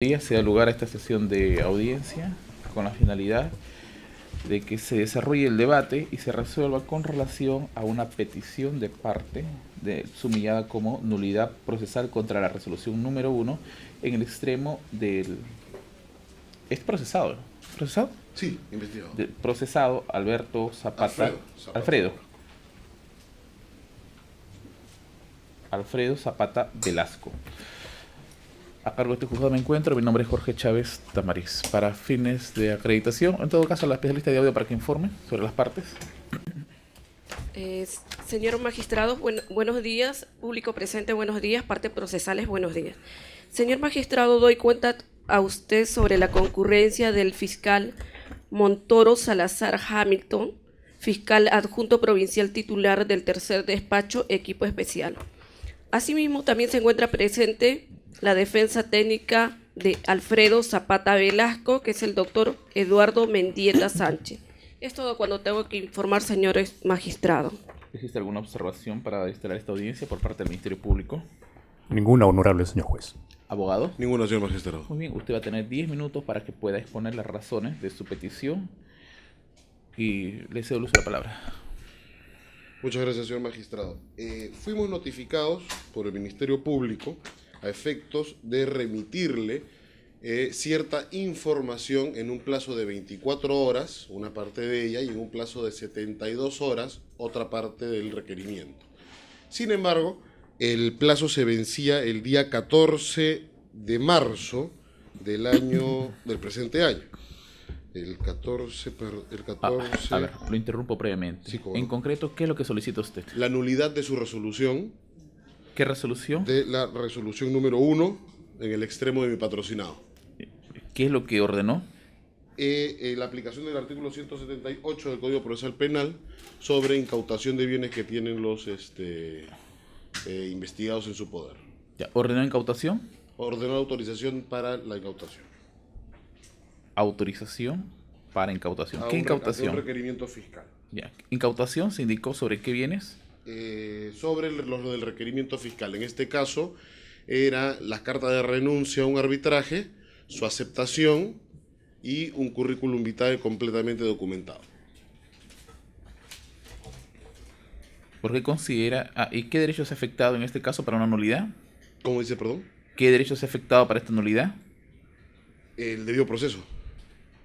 Señoría, se da lugar a esta sesión de audiencia con la finalidad de que se desarrolle el debate y se resuelva con relación a una petición de parte sumillada como nulidad procesal contra la resolución número 1 en el extremo del... ¿Es procesado? ¿Procesado? Sí, investigado. Procesado Alberto Zapata. Alfredo Zapata Velasco. A cargo de este juzgado me encuentro, mi nombre es Jorge Chávez Tamariz. Para fines de acreditación, en todo caso, la especialista de audio para que informe sobre las partes. Señor magistrado, buenos días. Público presente, buenos días. Parte procesales, buenos días. Señor magistrado, doy cuenta a usted sobre la concurrencia del fiscal Montoro Salazar Hamilton, fiscal adjunto provincial titular del tercer despacho, equipo especial. Asimismo, también se encuentra presente la defensa técnica de Alfredo Zapata Velasco, que es el doctor Eduardo Mendieta Sánchez. Es todo cuando tengo que informar, señores magistrados. ¿Existe alguna observación para instalar esta audiencia por parte del Ministerio Público? Ninguna, honorable señor juez. ¿Abogado? Ninguna, señor magistrado. Muy bien, usted va a tener 10 minutos para que pueda exponer las razones de su petición y le cedo el uso de la palabra. Muchas gracias, señor magistrado. Fuimos notificados por el Ministerio Público a efectos de remitirle cierta información en un plazo de 24 horas, una parte de ella, y en un plazo de 72 horas, otra parte del requerimiento. Sin embargo, el plazo se vencía el día 14 de marzo del presente año. El 14... A ver, lo interrumpo previamente. Sí, en concreto, ¿qué es lo que solicita usted? La nulidad de su resolución. ¿Qué resolución? De la resolución número 1 en el extremo de mi patrocinado. ¿Qué es lo que ordenó? La aplicación del artículo 178 del Código Procesal Penal sobre incautación de bienes que tienen los investigados en su poder. Ya, ¿ordenó incautación? Ordenó autorización para la incautación. Autorización para incautación. ¿Qué incautación? Un requerimiento fiscal. Ya. ¿Incautación se indicó sobre qué bienes? Sobre lo del requerimiento fiscal. En este caso, era la carta de renuncia a un arbitraje, su aceptación y un currículum vitae completamente documentado. ¿Por qué considera... ¿y qué derecho es afectado en este caso para una nulidad? ¿Cómo dice, perdón? ¿Qué derecho es afectado para esta nulidad? El debido proceso.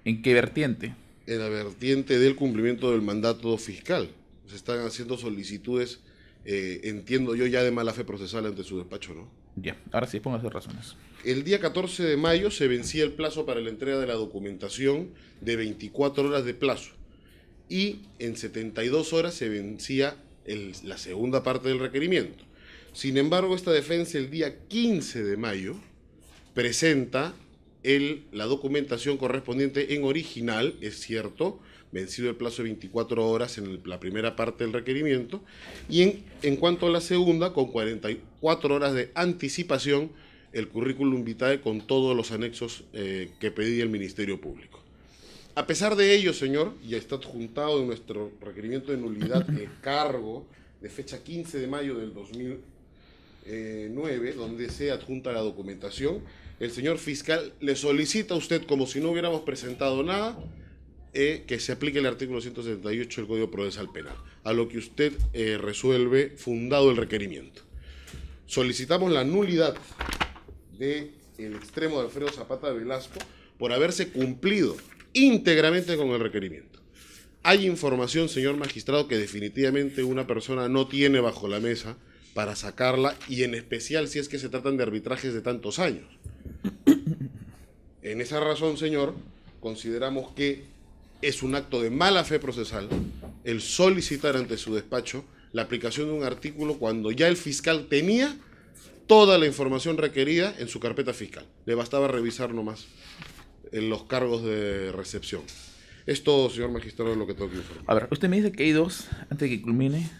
¿En qué vertiente? En la vertiente del cumplimiento del mandato fiscal. Se están haciendo solicitudes, entiendo yo, ya de mala fe procesal ante su despacho, ¿no? Ya, ahora sí, póngase razones. El día 14 de mayo se vencía el plazo para la entrega de la documentación de 24 horas de plazo. Y en 72 horas se vencía la segunda parte del requerimiento. Sin embargo, esta defensa el día 15 de mayo presenta la documentación correspondiente en original, es cierto, vencido el plazo de 24 horas en la primera parte del requerimiento, y en cuanto a la segunda, con 44 horas de anticipación, el currículum vitae con todos los anexos que pedía el Ministerio Público. A pesar de ello, señor, y está adjuntado en nuestro requerimiento de nulidad el cargo de fecha 15 de mayo del 2009, donde se adjunta la documentación, el señor fiscal le solicita a usted, como si no hubiéramos presentado nada, que se aplique el artículo 178 del Código Procesal Penal, a lo que usted resuelve fundado el requerimiento. Solicitamos la nulidad del extremo de Alfredo Zapata Velasco por haberse cumplido íntegramente con el requerimiento. Hay información, señor magistrado, que definitivamente una persona no tiene bajo la mesa para sacarla, y en especial si es que se tratan de arbitrajes de tantos años. En esa razón, señor, consideramos que es un acto de mala fe procesal el solicitar ante su despacho la aplicación de un artículo cuando ya el fiscal tenía toda la información requerida en su carpeta fiscal. Le bastaba revisar nomás en los cargos de recepción. Es todo, señor magistrado, lo que tengo que informar. A ver, usted me dice que hay dos, antes de que culmine,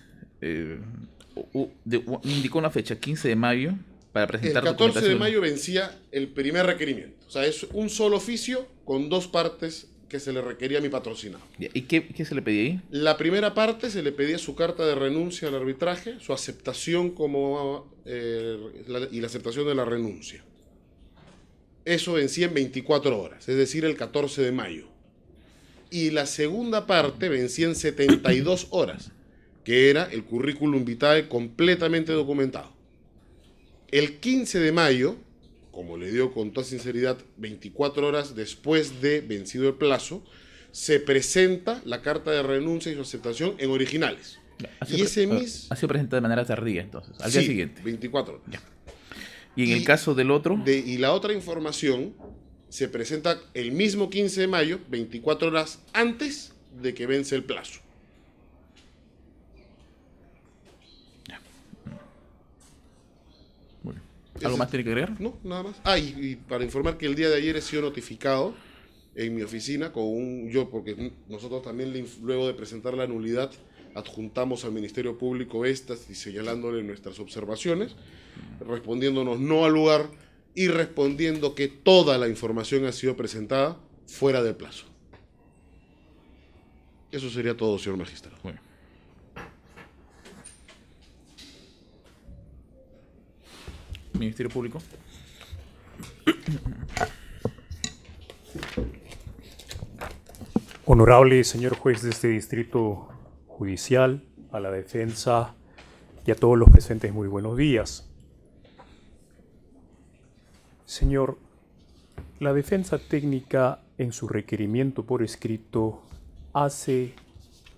indicó una fecha, 15 de mayo, para presentar documentación. El 14 de mayo vencía el primer requerimiento. O sea, es un solo oficio con dos partes que se le requería a mi patrocinado. ¿Y qué se le pedía ahí? La primera parte se le pedía su carta de renuncia al arbitraje, su aceptación y la aceptación de la renuncia. Eso vencía en 24 horas, es decir, el 14 de mayo. Y la segunda parte vencía en 72 horas, que era el currículum vitae completamente documentado. El 15 de mayo, como le digo con toda sinceridad, 24 horas después de vencido el plazo, se presenta la carta de renuncia y su aceptación en originales. Ha Y ese ha sido presentada de manera tardía, entonces, al día Sí, siguiente. 24 horas. Ya. Y en el caso del otro, Y la otra información se presenta el mismo 15 de mayo, 24 horas antes de que vence el plazo. bueno, ¿algo más tiene que agregar? No, nada más. Ah, y para informar que el día de ayer he sido notificado en mi oficina porque nosotros también luego de presentar la nulidad adjuntamos al Ministerio Público estas y señalándole nuestras observaciones, respondiéndonos no al lugar y respondiendo que toda la información ha sido presentada fuera del plazo. Eso sería todo, señor magistrado. Bueno. Ministerio Público. Honorable señor juez de este distrito judicial, a la defensa y a todos los presentes, muy buenos días. Señor, la defensa técnica en su requerimiento por escrito hace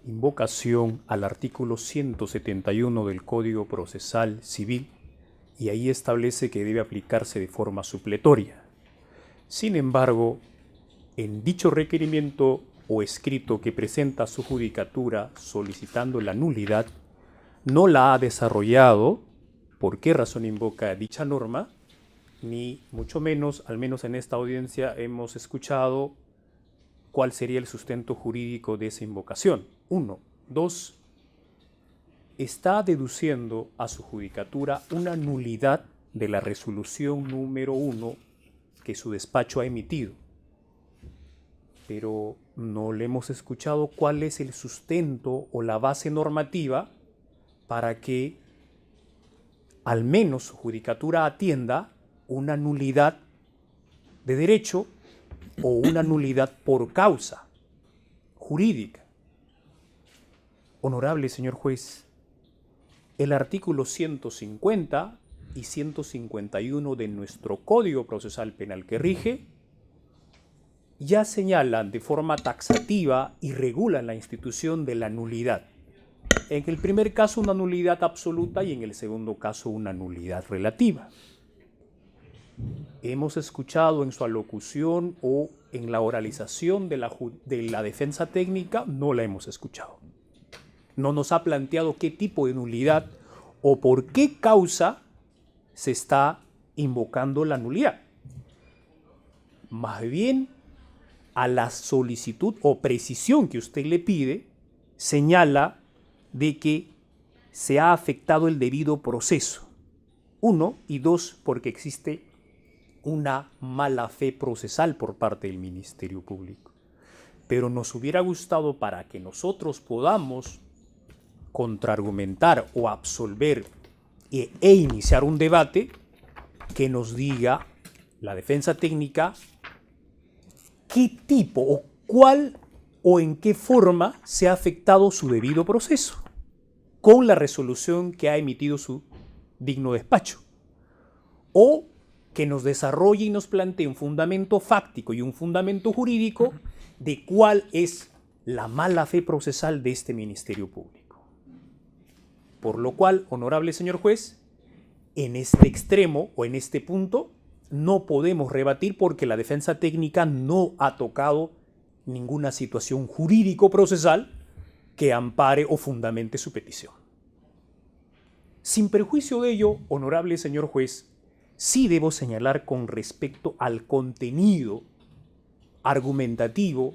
invocación al artículo 171 del Código Procesal Civil y ahí establece que debe aplicarse de forma supletoria. Sin embargo, en dicho requerimiento o escrito que presenta su judicatura solicitando la nulidad, no la ha desarrollado. ¿Por qué razón invoca dicha norma? Ni mucho menos, al menos en esta audiencia, hemos escuchado cuál sería el sustento jurídico de esa invocación. 1. 2. Está deduciendo a su judicatura una nulidad de la resolución número 1 que su despacho ha emitido. Pero no le hemos escuchado cuál es el sustento o la base normativa para que al menos su judicatura atienda una nulidad de derecho o una nulidad por causa jurídica. Honorable señor juez, el artículo 150 y 151 de nuestro Código Procesal Penal que rige ya señalan de forma taxativa y regulan la institución de la nulidad. En el primer caso una nulidad absoluta y en el segundo caso una nulidad relativa. Hemos escuchado en su alocución o en la oralización de la defensa técnica, no la hemos escuchado. No nos ha planteado qué tipo de nulidad o por qué causa se está invocando la nulidad. Más bien, a la solicitud o precisión que usted le pide, señala de que se ha afectado el debido proceso. 1 y 2, porque existe una mala fe procesal por parte del Ministerio Público. Pero nos hubiera gustado, para que nosotros podamos contraargumentar o absolver e iniciar un debate, que nos diga la defensa técnica qué tipo o cuál o en qué forma se ha afectado su debido proceso con la resolución que ha emitido su digno despacho, o que nos desarrolle y nos plantee un fundamento fáctico y un fundamento jurídico de cuál es la mala fe procesal de este Ministerio Público. Por lo cual, honorable señor juez, en este extremo o en este punto no podemos rebatir porque la defensa técnica no ha tocado ninguna situación jurídico-procesal que ampare o fundamente su petición. Sin perjuicio de ello, honorable señor juez, sí debo señalar con respecto al contenido argumentativo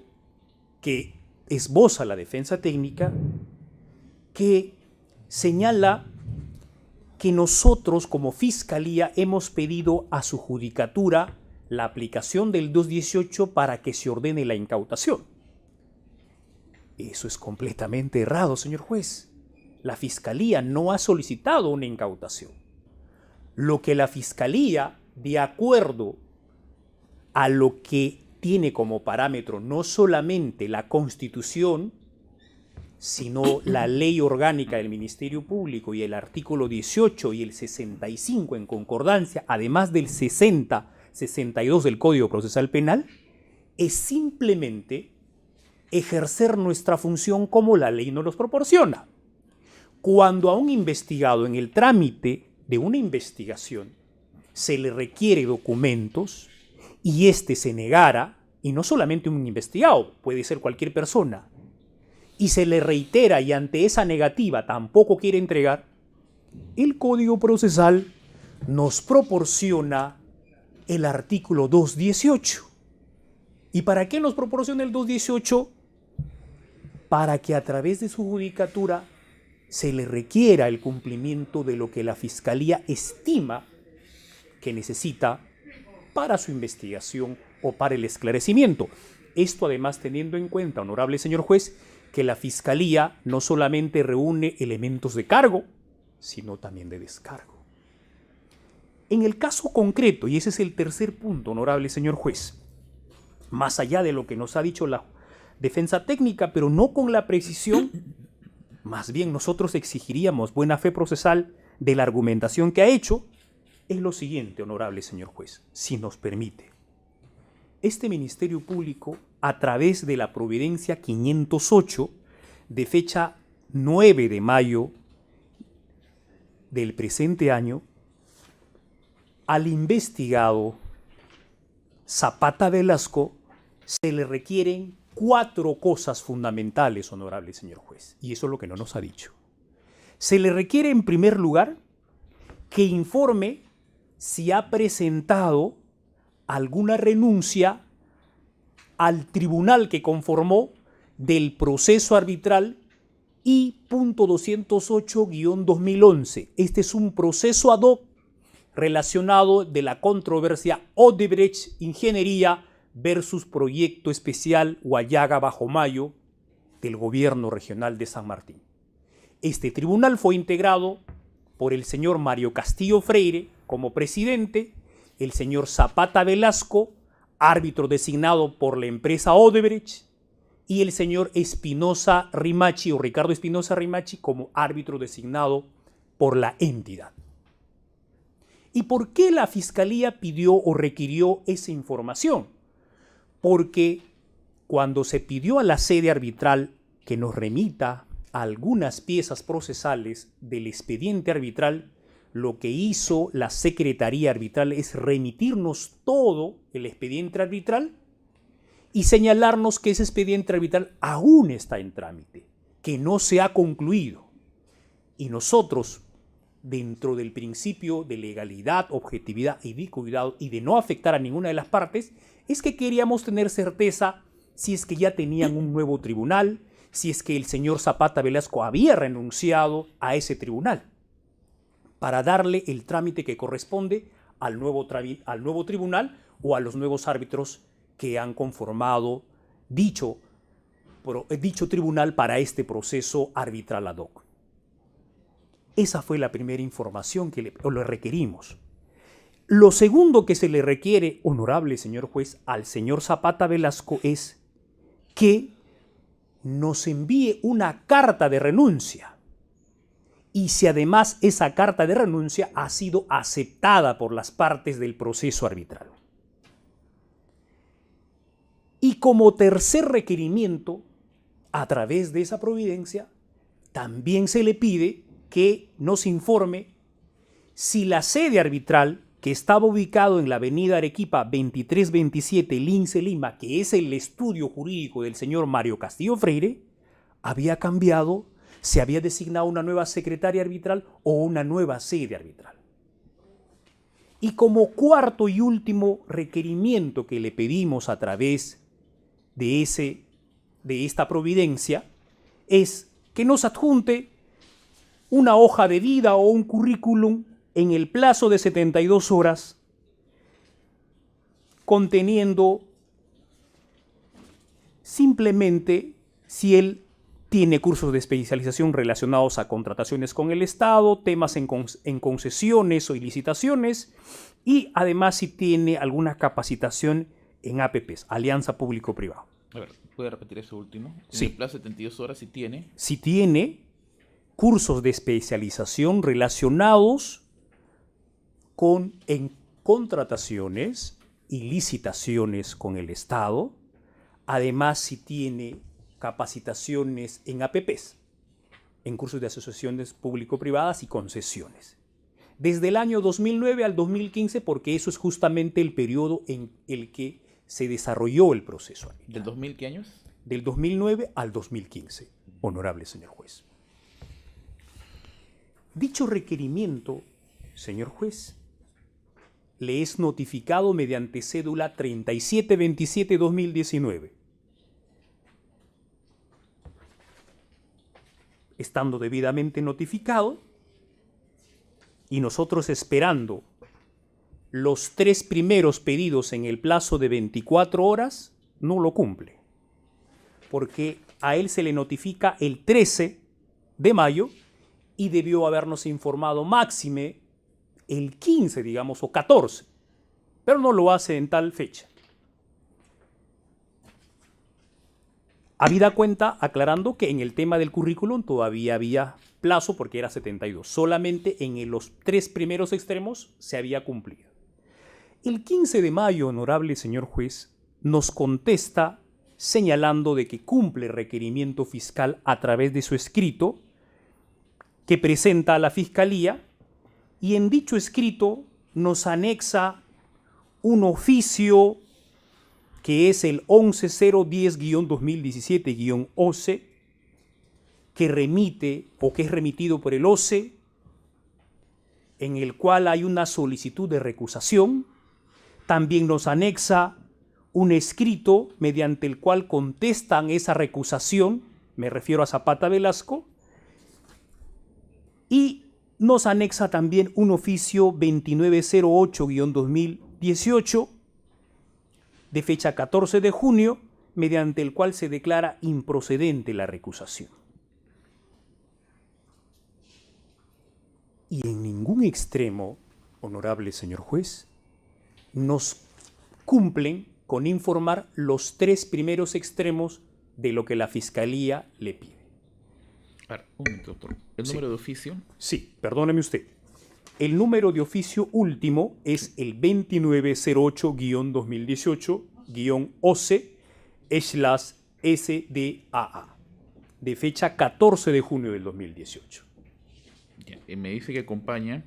que esboza la defensa técnica, que señala que nosotros como Fiscalía hemos pedido a su judicatura la aplicación del 218 para que se ordene la incautación. Eso es completamente errado, señor juez. La Fiscalía no ha solicitado una incautación. Lo que la Fiscalía, de acuerdo a lo que tiene como parámetro no solamente la Constitución, sino la Ley Orgánica del Ministerio Público y el artículo 18 y el 65 en concordancia, además del 62 del Código Procesal Penal, es simplemente ejercer nuestra función como la ley nos los proporciona. Cuando a un investigado en el trámite de una investigación se le requiere documentos y éste se negara, y no solamente un investigado, puede ser cualquier persona, y se le reitera y ante esa negativa tampoco quiere entregar, el Código Procesal nos proporciona el artículo 218. ¿Y para qué nos proporciona el 218? Para que a través de su judicatura se le requiera el cumplimiento de lo que la Fiscalía estima que necesita para su investigación o para el esclarecimiento. Esto además teniendo en cuenta, honorable señor juez, que la Fiscalía no solamente reúne elementos de cargo, sino también de descargo. En el caso concreto, y ese es el tercer punto, honorable señor juez, más allá de lo que nos ha dicho la defensa técnica, pero no con la precisión, más bien nosotros exigiríamos buena fe procesal de la argumentación que ha hecho, es lo siguiente, honorable señor juez, si nos permite. Este Ministerio Público, a través de la Providencia 508, de fecha 9 de mayo del presente año, al investigado Zapata Velasco se le requieren 4 cosas fundamentales, honorable señor juez, y eso es lo que no nos ha dicho. Se le requiere, en primer lugar, que informe si ha presentado alguna renuncia al tribunal que conformó del proceso arbitral I.208-2011. Este es un proceso ad hoc relacionado de la controversia Odebrecht Ingeniería versus Proyecto Especial Guayaga Bajo Mayo del Gobierno Regional de San Martín. Este tribunal fue integrado por el señor Mario Castillo Freire como presidente, el señor Zapata Velasco, árbitro designado por la empresa Odebrecht, y el señor Espinosa Rimachi o Ricardo Espinosa Rimachi como árbitro designado por la entidad. ¿Y por qué la Fiscalía pidió o requirió esa información? Porque cuando se pidió a la sede arbitral que nos remita a algunas piezas procesales del expediente arbitral, lo que hizo la Secretaría Arbitral es remitirnos todo el expediente arbitral y señalarnos que ese expediente arbitral aún está en trámite, que no se ha concluido. Y nosotros, dentro del principio de legalidad, objetividad y de cuidado y de no afectar a ninguna de las partes, es que queríamos tener certeza si es que ya tenían un nuevo tribunal, si es que el señor Zapata Velasco había renunciado a ese tribunal, para darle el trámite que corresponde al nuevo tribunal o a los nuevos árbitros que han conformado dicho tribunal para este proceso arbitral ad hoc. Esa fue la primera información que le requerimos. Lo segundo que se le requiere, honorable señor juez, al señor Zapata Velasco es que nos envíe una carta de renuncia. Y si además esa carta de renuncia ha sido aceptada por las partes del proceso arbitral. Y como tercer requerimiento, a través de esa providencia, también se le pide que nos informe si la sede arbitral, que estaba ubicado en la avenida Arequipa 2327 Lince Lima, que es el estudio jurídico del señor Mario Castillo Freire, había cambiado, se había designado una nueva secretaria arbitral o una nueva sede arbitral. Y como cuarto y último requerimiento que le pedimos a través de esta providencia es que nos adjunte una hoja de vida o un currículum en el plazo de 72 horas conteniendo simplemente si él tiene cursos de especialización relacionados a contrataciones con el Estado, temas en concesiones o licitaciones y además si tiene alguna capacitación en APPs, alianza público-privado. A ver, ¿puede repetir eso último? Sí. En el plazo de 72 horas si tiene. Si tiene cursos de especialización relacionados en contrataciones y licitaciones con el Estado, además si tiene capacitaciones en APPs, en cursos de asociaciones público-privadas y concesiones. Desde el año 2009 al 2015, porque eso es justamente el periodo en el que se desarrolló el proceso arbitral. ¿Del 2000 qué años? Del 2009 al 2015, honorable señor juez. Dicho requerimiento, señor juez, le es notificado mediante cédula 3727-2019. Estando debidamente notificado y nosotros esperando los 3 primeros pedidos en el plazo de 24 horas, no lo cumple. Porque a él se le notifica el 13 de mayo y debió habernos informado máxime el 15, digamos, o 14, pero no lo hace en tal fecha. Habida cuenta, aclarando que en el tema del currículum todavía había plazo porque era 72, solamente en los 3 primeros extremos se había cumplido. El 15 de mayo, honorable señor juez, nos contesta señalando de que cumple requerimiento fiscal a través de su escrito que presenta a la Fiscalía, y en dicho escrito nos anexa un oficio que es el 11010-2017-OCE, que remite o que es remitido por el OCE, en el cual hay una solicitud de recusación. También nos anexa un escrito mediante el cual contestan esa recusación, me refiero a Zapata Velasco, y nos anexa también un oficio 2908-2018 de fecha 14 de junio, mediante el cual se declara improcedente la recusación. Y en ningún extremo, honorable señor juez, nos cumplen con informar los 3 primeros extremos de lo que la Fiscalía le pide. A ver, un momento, doctor. ¿El número de oficio? Sí, perdóneme usted. El número de oficio último es el 2908-2018-OCE/SDAA, de fecha 14 de junio del 2018. Ya, y me dice que acompaña.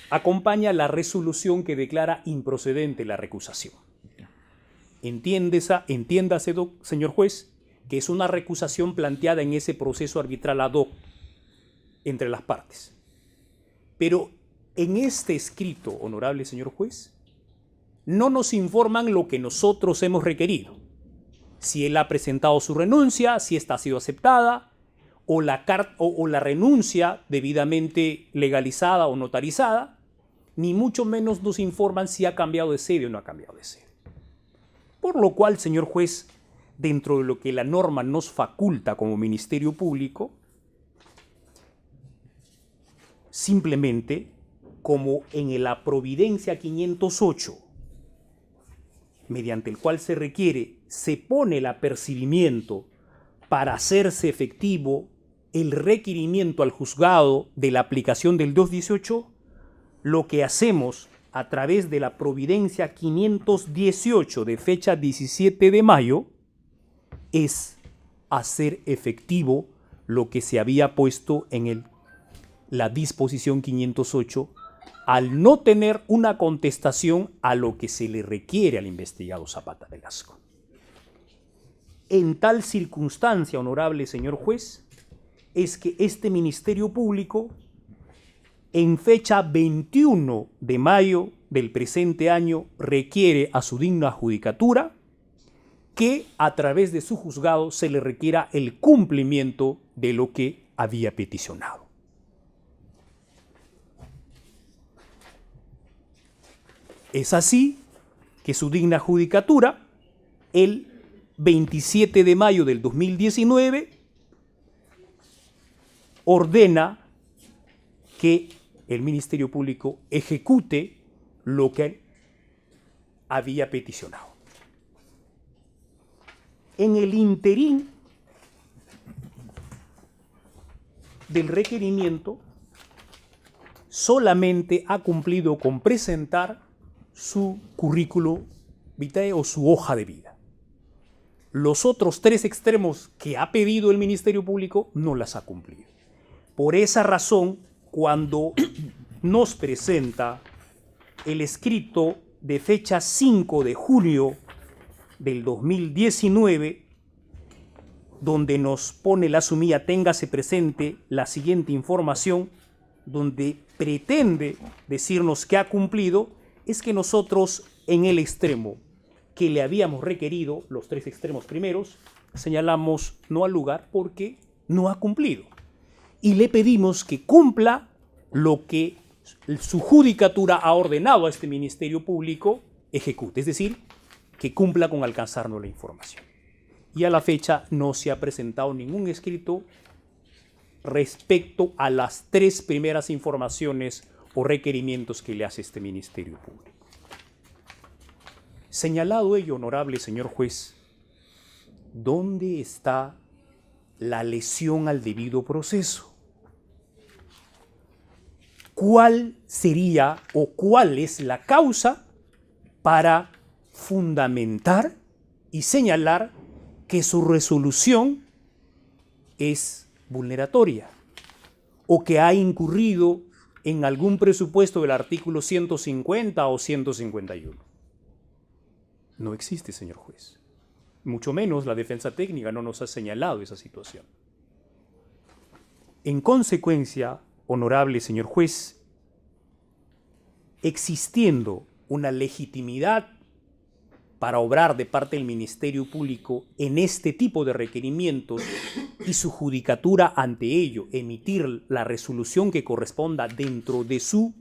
Acompaña la resolución que declara improcedente la recusación. Entiéndase, señor juez, que es una recusación planteada en ese proceso arbitral ad hoc entre las partes. Pero en este escrito, honorable señor juez, no nos informan lo que nosotros hemos requerido. Si él ha presentado su renuncia, si esta ha sido aceptada, o la renuncia debidamente legalizada o notarizada, ni mucho menos nos informan si ha cambiado de sede o no ha cambiado de sede. Por lo cual, señor juez, dentro de lo que la norma nos faculta como Ministerio Público, simplemente, como en la Providencia 508, mediante el cual se requiere, se pone el apercibimiento para hacerse efectivo el requerimiento al juzgado de la aplicación del 218, lo que hacemos a través de la Providencia 518 de fecha 17 de mayo es hacer efectivo lo que se había puesto en la disposición 508 al no tener una contestación a lo que se le requiere al investigado Zapata Velasco. En tal circunstancia, honorable señor juez, es que este Ministerio Público, en fecha 21 de mayo del presente año, requiere a su digna judicatura que a través de su juzgado se le requiera el cumplimiento de lo que había peticionado. Es así que su digna judicatura, el 27 de mayo del 2019, ordena que el Ministerio Público ejecute lo que había peticionado. en el interín del requerimiento solamente ha cumplido con presentar su currículo vitae o su hoja de vida. Los otros 3 extremos que ha pedido el Ministerio Público no las ha cumplido. Por esa razón, cuando nos presenta el escrito de fecha 5 de junio del 2019, donde nos pone la sumilla téngase presente la siguiente información, donde pretende decirnos que ha cumplido, es que nosotros en el extremo que le habíamos requerido, los 3 extremos primeros, señalamos no al lugar porque no ha cumplido. Y le pedimos que cumpla lo que su judicatura ha ordenado a este Ministerio Público ejecute, es decir, que cumpla con alcanzarnos la información. Y a la fecha no se ha presentado ningún escrito respecto a las 3 primeras informaciones o requerimientos que le hace este Ministerio Público. Señalado ello, honorable señor juez, ¿dónde está la lesión al debido proceso? ¿Cuál sería o cuál es la causa para fundamentar y señalar que su resolución es vulneratoria o que ha incurrido en algún presupuesto del artículo 150 o 151? No existe, señor juez. Mucho menos la defensa técnica no nos ha señalado esa situación. En consecuencia, honorable señor juez, existiendo una legitimidad para obrar de parte del Ministerio Público en este tipo de requerimientos y su judicatura ante ello emitir la resolución que corresponda dentro de su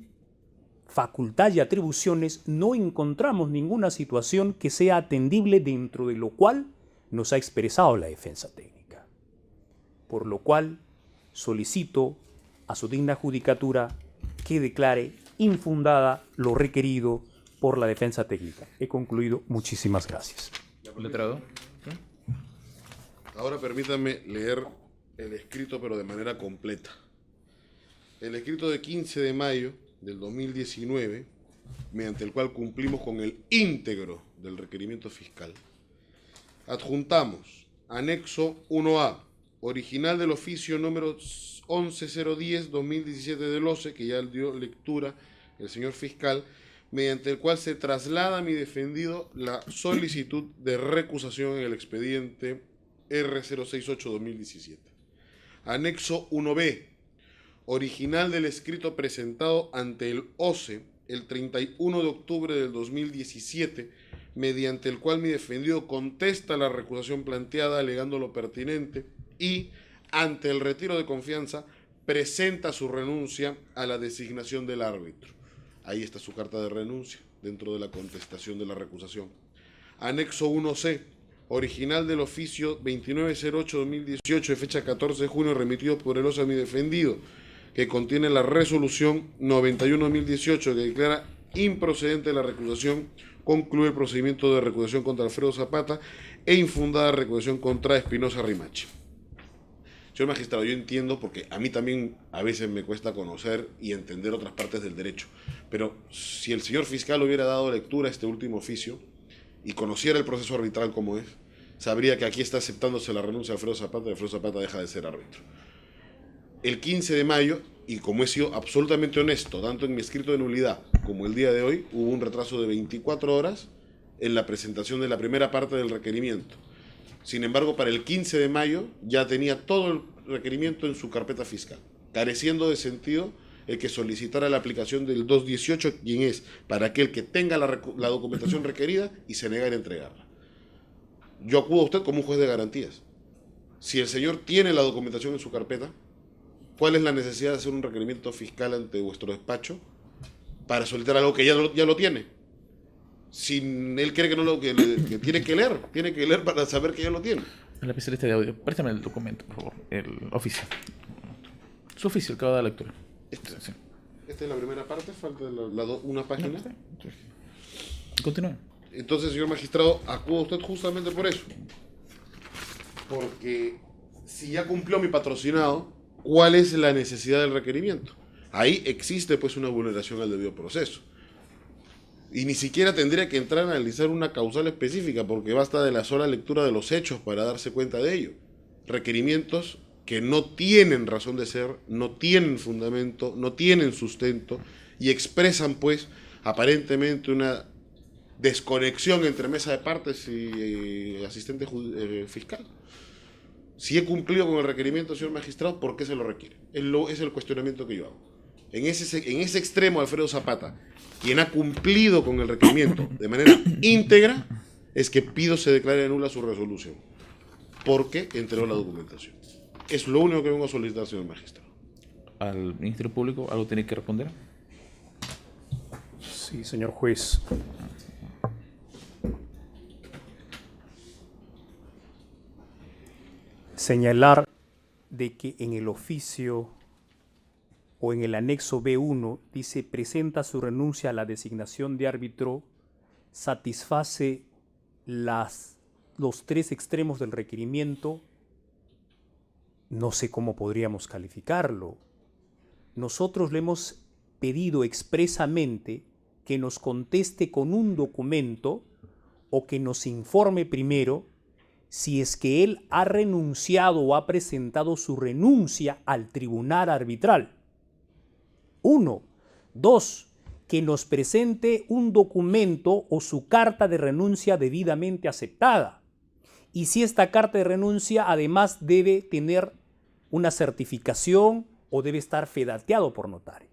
facultad y atribuciones, no encontramos ninguna situación que sea atendible dentro de lo cual nos ha expresado la defensa técnica. Por lo cual solicito a su digna judicatura que declare infundada lo requerido por la defensa técnica. He concluido. Muchísimas gracias. Letrado. Ahora permítanme leer el escrito, pero de manera completa. El escrito de 15 de mayo del 2019, mediante el cual cumplimos con el íntegro del requerimiento fiscal. Adjuntamos anexo 1A, original del oficio número 11010-2017 del OCE, que ya dio lectura el señor fiscal, mediante el cual se traslada a mi defendido la solicitud de recusación en el expediente R068-2017. Anexo 1B, original del escrito presentado ante el OCE el 31 de octubre del 2017, mediante el cual mi defendido contesta la recusación planteada alegando lo pertinente y, ante el retiro de confianza, presenta su renuncia a la designación del árbitro. Ahí está su carta de renuncia, dentro de la contestación de la recusación. Anexo 1C, original del oficio 2908-2018, de fecha 14 de junio, remitido por el OCE a mi defendido, que contiene la resolución 91-2018, que declara improcedente la recusación, concluye el procedimiento de recusación contra Alfredo Zapata e infundada recusación contra Espinosa Rimachi. Señor magistrado, yo entiendo, porque a mí también a veces me cuesta conocer y entender otras partes del derecho, pero si el señor fiscal hubiera dado lectura a este último oficio y conociera el proceso arbitral como es, sabría que aquí está aceptándose la renuncia de Alfredo Zapata y Alfredo Zapata deja de ser árbitro. El 15 de mayo, y como he sido absolutamente honesto, tanto en mi escrito de nulidad como el día de hoy, hubo un retraso de 24 horas en la presentación de la primera parte del requerimiento. Sin embargo, para el 15 de mayo ya tenía todo el requerimiento en su carpeta fiscal, careciendo de sentido el que solicitara la aplicación del 218, quien es para aquel que tenga la documentación requerida y se negara a entregarla. Yo acudo a usted como un juez de garantías. Si el señor tiene la documentación en su carpeta, ¿cuál es la necesidad de hacer un requerimiento fiscal ante vuestro despacho para solicitar algo que ya lo tiene? Si él cree que no que tiene que leer para saber que ya lo tiene. El especialista de audio, préstame el documento, por favor, el oficio. Su oficio, el que va a dar lectura. Sí. Esta es la primera parte, falta una página. Continúe. Entonces, señor magistrado, acudo a usted justamente por eso. porque si ya cumplió mi patrocinado, ¿cuál es la necesidad del requerimiento? Ahí existe pues una vulneración al debido proceso. Y ni siquiera tendría que entrar a analizar una causal específica, porque basta de la sola lectura de los hechos para darse cuenta de ello. Requerimientos que no tienen razón de ser, no tienen fundamento, no tienen sustento, y expresan pues aparentemente una desconexión entre mesa de partes y asistente fiscal. Si he cumplido con el requerimiento, señor magistrado, ¿por qué se lo requiere? Es el cuestionamiento que yo hago. En ese extremo, Alfredo Zapata, quien ha cumplido con el requerimiento de manera íntegra, es que pido se declare nula su resolución, porque entregó la documentación. Es lo único que vengo a solicitar, señor magistrado. Al Ministerio Público, ¿algo tiene que responder? Sí, señor juez. Señalar de que en el oficio o en el anexo B1 dice presenta su renuncia a la designación de árbitro, satisface los tres extremos del requerimiento. No sé cómo podríamos calificarlo. Nosotros le hemos pedido expresamente que nos conteste con un documento o que nos informe primero si es que él ha renunciado o ha presentado su renuncia al tribunal arbitral. 1. 2. Que nos presente un documento o su carta de renuncia debidamente aceptada. Y si esta carta de renuncia además debe tener una certificación o debe estar fedateado por notario.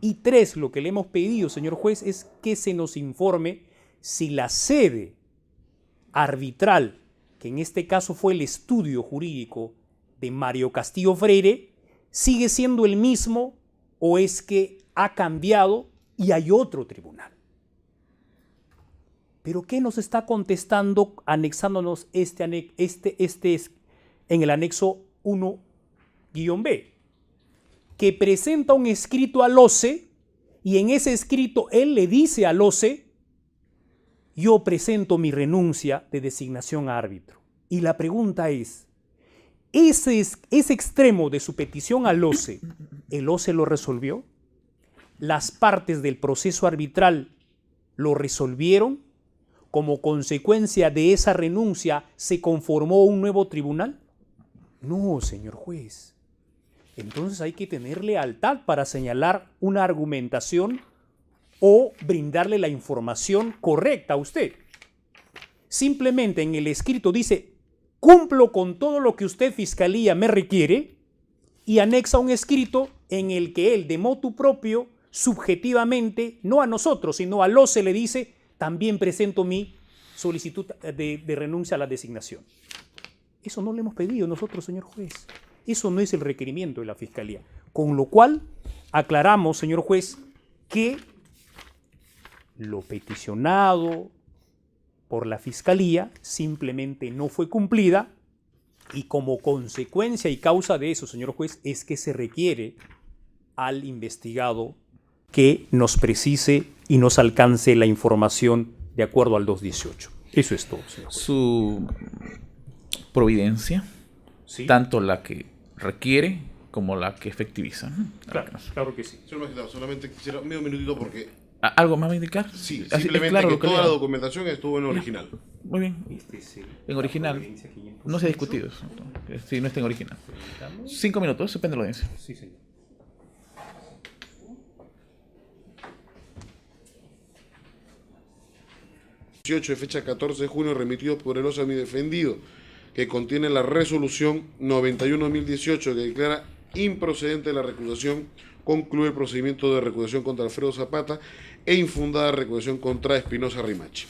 Y 3, lo que le hemos pedido, señor juez, es que se nos informe si la sede arbitral, que en este caso fue el estudio jurídico de Mario Castillo Freire, sigue siendo el mismo o es que ha cambiado y hay otro tribunal. ¿Pero qué nos está contestando anexándonos en el anexo 1-B? Que presenta un escrito al OCE y en ese escrito él le dice al OCE: yo presento mi renuncia de designación a árbitro. Y la pregunta es, ese extremo de su petición al OCE, ¿el OCE lo resolvió? ¿Las partes del proceso arbitral lo resolvieron? ¿Como consecuencia de esa renuncia se conformó un nuevo tribunal? No, señor juez. Entonces hay que tener lealtad para señalar una argumentación o brindarle la información correcta a usted. Simplemente en el escrito dice: cumplo con todo lo que usted, fiscalía, me requiere, y anexa un escrito en el que él, de motu propio, subjetivamente, no a nosotros, sino al OCE, le dice: también presento mi solicitud de renuncia a la designación. Eso no le hemos pedido nosotros, señor juez. Eso no es el requerimiento de la fiscalía. Con lo cual, aclaramos, señor juez, que lo peticionado por la fiscalía simplemente no fue cumplida, y como consecuencia y causa de eso, señor juez, es que se requiere al investigado que nos precise y nos alcance la información de acuerdo al 218. Eso es todo, señor juez. Su providencia, ¿Sí? tanto la que requiere como la que efectiviza. Claro que sí. Señor magistrado, solamente quisiera medio minutito porque... ¿Algo más va a indicar? Sí, Así, simplemente claro, que lo que toda leo. la documentación estuvo en original. Muy bien. En original. No se ha discutido eso. Sí, no está en original. 5 minutos, suspende la audiencia. Sí, señor. De fecha 14 de junio, remitido por el OCE a mi defendido, que contiene la resolución 91-2018 que declara improcedente la recusación, concluye el procedimiento de recusación contra Alfredo Zapata e infundada recusación contra Espinosa Rimachi.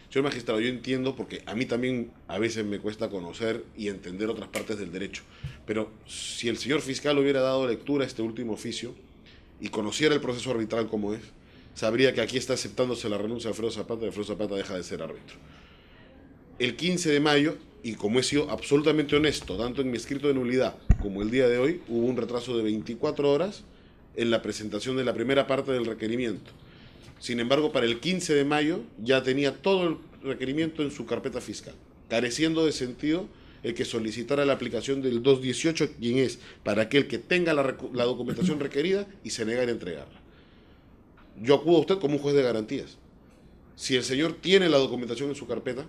Señor magistrado, yo entiendo, porque a mí también a veces me cuesta conocer y entender otras partes del derecho, pero si el señor fiscal hubiera dado lectura a este último oficio y conociera el proceso arbitral como es, sabría que aquí está aceptándose la renuncia de Alfredo Zapata y Alfredo Zapata deja de ser árbitro. El 15 de mayo, y como he sido absolutamente honesto, tanto en mi escrito de nulidad como el día de hoy, hubo un retraso de 24 horas en la presentación de la primera parte del requerimiento. Sin embargo, para el 15 de mayo ya tenía todo el requerimiento en su carpeta fiscal. careciendo de sentido el que solicitara la aplicación del 218, quien es para aquel que tenga la documentación requerida y se negara a entregarla. Yo acudo a usted como un juez de garantías. Si el señor tiene la documentación en su carpeta,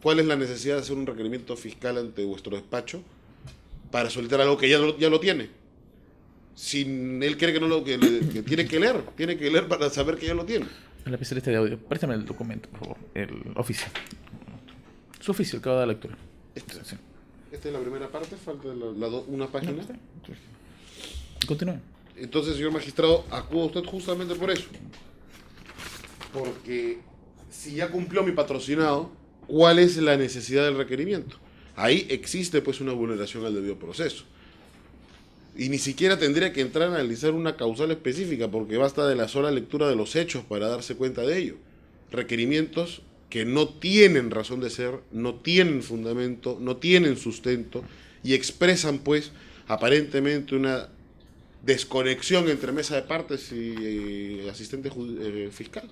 ¿cuál es la necesidad de hacer un requerimiento fiscal ante vuestro despacho para solicitar algo que ya lo tiene? Si él cree que no lo que tiene que leer para saber que ya lo tiene. El especialista de audio, préstame el documento, por favor, el oficio. Su oficio, el que va a dar lectura. Sí. Esta es la primera parte, falta una página. Continúe. Entonces, señor magistrado, acudo a usted justamente por eso. Porque si ya cumplió mi patrocinado, ¿cuál es la necesidad del requerimiento? Ahí existe pues una vulneración al debido proceso. Y ni siquiera tendría que entrar a analizar una causal específica, porque basta de la sola lectura de los hechos para darse cuenta de ello. Requerimientos que no tienen razón de ser, no tienen fundamento, no tienen sustento, y expresan pues aparentemente una desconexión entre mesa de partes y asistente fiscal.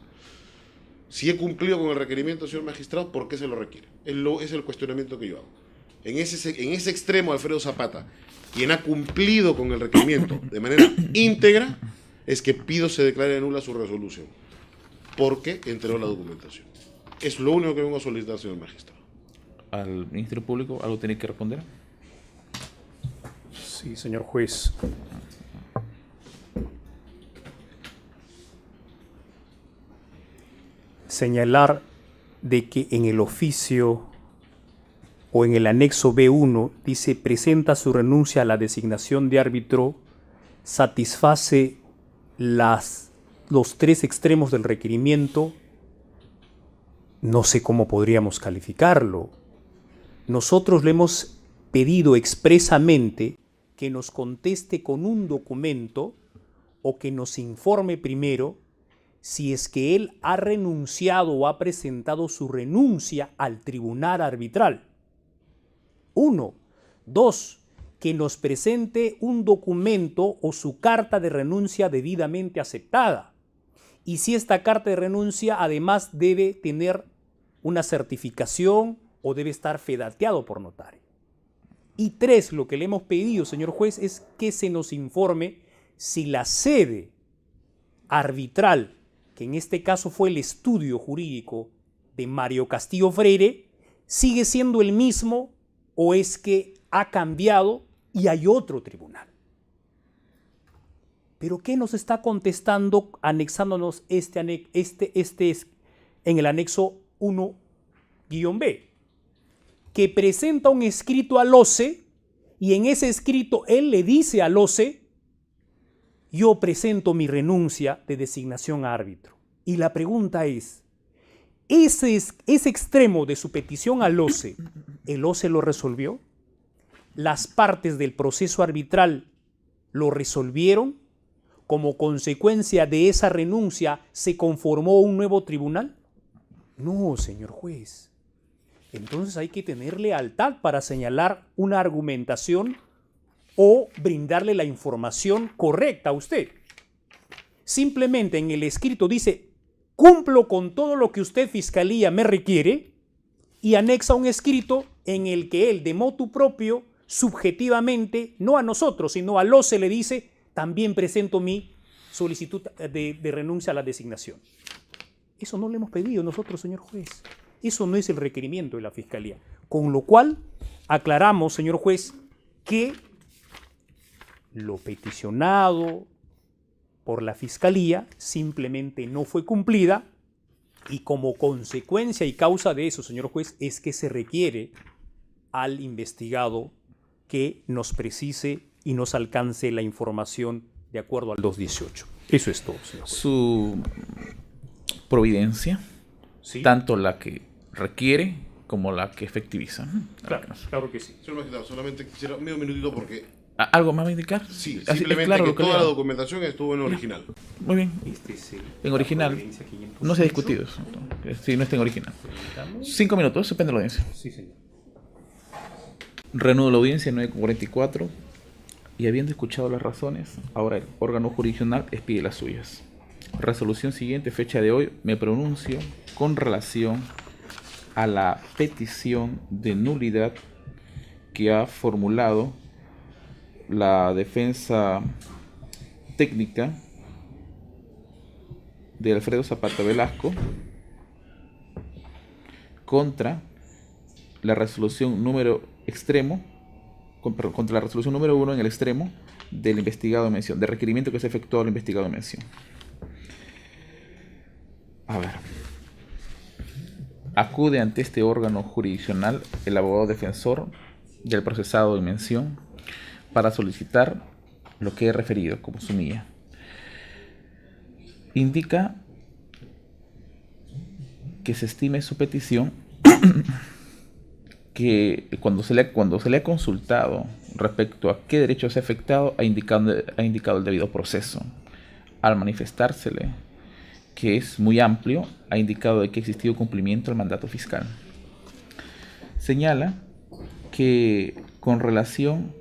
Si he cumplido con el requerimiento, señor magistrado, ¿por qué se lo requiere? Es el cuestionamiento que yo hago. En ese extremo, Alfredo Zapata, quien ha cumplido con el requerimiento de manera íntegra, es que pido se declare nula su resolución, porque entregó la documentación. Es lo único que vengo a solicitar, señor magistrado. ¿Al Ministerio Público algo tiene que responder? Sí, señor juez. Señalar de que en el oficio o en el anexo B1 dice presenta su renuncia a la designación de árbitro, satisface los tres extremos del requerimiento. No sé cómo podríamos calificarlo. Nosotros le hemos pedido expresamente que nos conteste con un documento o que nos informe primero si es que él ha renunciado o ha presentado su renuncia al tribunal arbitral. 1. 2. Que nos presente un documento o su carta de renuncia debidamente aceptada. Y si esta carta de renuncia además debe tener una certificación o debe estar fedateado por notario. Y 3. Lo que le hemos pedido, señor juez, es que se nos informe si la sede arbitral, que en este caso fue el estudio jurídico de Mario Castillo Freire, sigue siendo el mismo o es que ha cambiado y hay otro tribunal. ¿Pero qué nos está contestando anexándonos en el anexo 1-B? Que presenta un escrito al OCE y en ese escrito él le dice al OCE: yo presento mi renuncia de designación a árbitro. Y la pregunta es, ese extremo de su petición al OCE, ¿el OCE lo resolvió? ¿Las partes del proceso arbitral lo resolvieron? ¿Como consecuencia de esa renuncia se conformó un nuevo tribunal? No, señor juez. Entonces hay que tener lealtad para señalar una argumentación o brindarle la información correcta a usted. Simplemente en el escrito dice: cumplo con todo lo que usted, fiscalía, me requiere, y anexa un escrito en el que él, de motu propio, subjetivamente, no a nosotros, sino al OCE, le dice: también presento mi solicitud de renuncia a la designación. Eso no le hemos pedido nosotros, señor juez. Eso no es el requerimiento de la fiscalía. Con lo cual, aclaramos, señor juez, que lo peticionado por la fiscalía simplemente no fue cumplida, y como consecuencia y causa de eso, señor juez, es que se requiere al investigado que nos precise y nos alcance la información de acuerdo al 218. Eso es todo, señor juez. Su providencia, ¿sí?, tanto la que requiere como la que efectiviza. Claro que sí. Señor magistrado, solamente quisiera medio minutito porque... ¿Algo más va a indicar? Sí, simplemente claro que toda la documentación estuvo en original. Muy bien. En original. No se ha discutido eso. Si no está en original. 5 minutos, suspende la audiencia. Sí, señor. Reanudo la audiencia 9:44. Y habiendo escuchado las razones, ahora el órgano jurisdiccional expide las suyas. Resolución siguiente, fecha de hoy, me pronuncio con relación a la petición de nulidad que ha formulado la defensa técnica de Alfredo Zapata Velasco contra la resolución número extremo, contra la resolución número 1 en el extremo del investigado de mención, del requerimiento que se ha efectuado al investigado de mención. A ver. Acude ante este órgano jurisdiccional el abogado defensor del procesado de mención para solicitar lo que he referido como sumilla. Indica que se estime su petición que cuando se le ha consultado respecto a qué derecho se ha afectado, ha indicado el debido proceso. Al manifestársele que es muy amplio, ha indicado de que ha existido cumplimiento del mandato fiscal. Señala que con relación,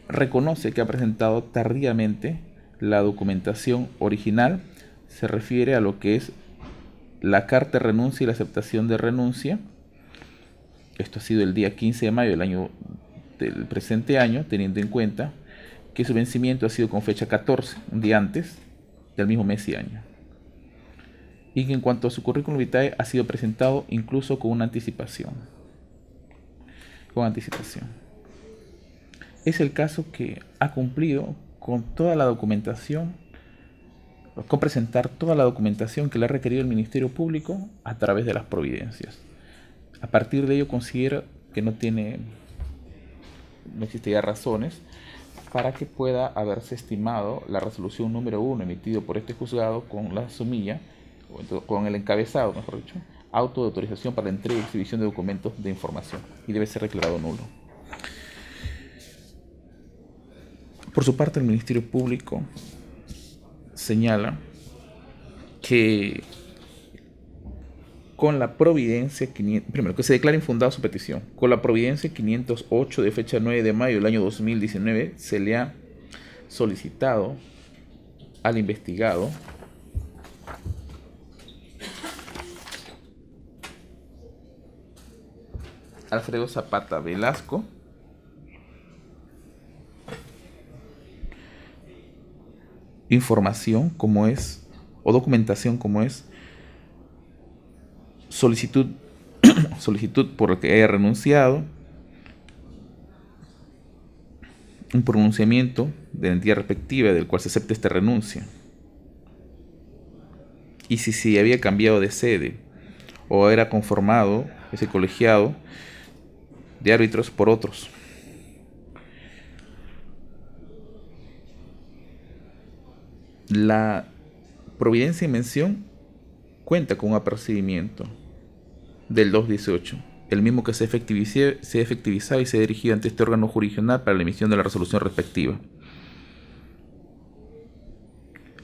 reconoce que ha presentado tardíamente la documentación original, se refiere a lo que es la carta de renuncia y la aceptación de renuncia. Esto ha sido el día 15 de mayo del presente año, teniendo en cuenta que su vencimiento ha sido con fecha 14, un día antes del mismo mes y año. Y que en cuanto a su currículum vitae ha sido presentado incluso con una anticipación. Es el caso que ha cumplido con toda la documentación, con presentar toda la documentación que le ha requerido el Ministerio Público a través de las providencias. A partir de ello considero que no existiría razones para que pueda haberse estimado la resolución número 1 emitido por este juzgado con la sumilla, con el encabezado, mejor dicho, auto de autorización para la entrega y exhibición de documentos de información, y debe ser declarado nulo. Por su parte, el Ministerio Público señala que con la providencia, primero, que se declara infundada su petición. Con la providencia 508 de fecha 9 de mayo del año 2019 se le ha solicitado al investigado Alfredo Zapata Velasco información como es, o documentación como es, solicitud por la que haya renunciado, un pronunciamiento de la entidad respectiva del cual se acepte esta renuncia, y si había cambiado de sede o era conformado ese colegiado de árbitros por otros. La providencia en mención cuenta con un apercibimiento del 218, el mismo que se ha efectivizado y se ha dirigido ante este órgano jurisdiccional para la emisión de la resolución respectiva.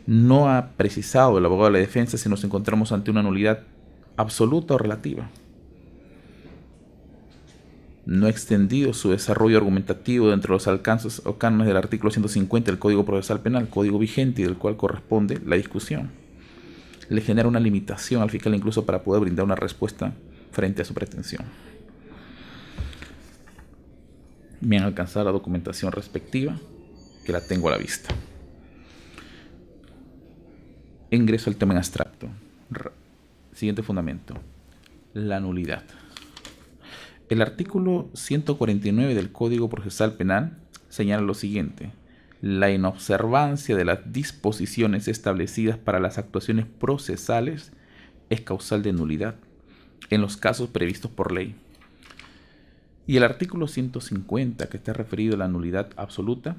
No ha precisado el abogado de la defensa si nos encontramos ante una nulidad absoluta o relativa. No ha extendido su desarrollo argumentativo dentro de los alcances o cánones del artículo 150 del Código Procesal Penal, código vigente y del cual corresponde la discusión. Le genera una limitación al fiscal incluso para poder brindar una respuesta frente a su pretensión. Me han alcanzado la documentación respectiva, que la tengo a la vista. Ingreso al tema en abstracto. Siguiente fundamento: la nulidad. El artículo 149 del Código Procesal Penal señala lo siguiente: la inobservancia de las disposiciones establecidas para las actuaciones procesales es causal de nulidad en los casos previstos por ley. Y el artículo 150, que está referido a la nulidad absoluta,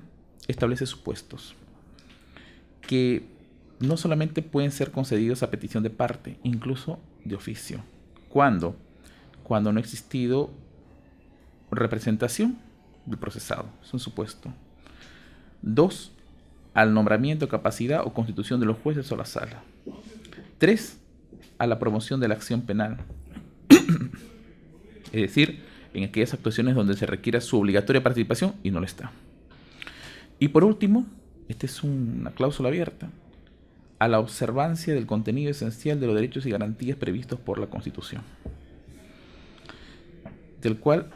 establece supuestos que no solamente pueden ser concedidos a petición de parte, incluso de oficio. ¿Cuándo? Cuando no ha existido representación del procesado. Es un supuesto. 2. Al nombramiento, capacidad o constitución de los jueces o la sala. 3. A la promoción de la acción penal. Es decir, en aquellas actuaciones donde se requiera su obligatoria participación y no lo está. Y por último, esta es una cláusula abierta, a la observancia del contenido esencial de los derechos y garantías previstos por la Constitución. del cual,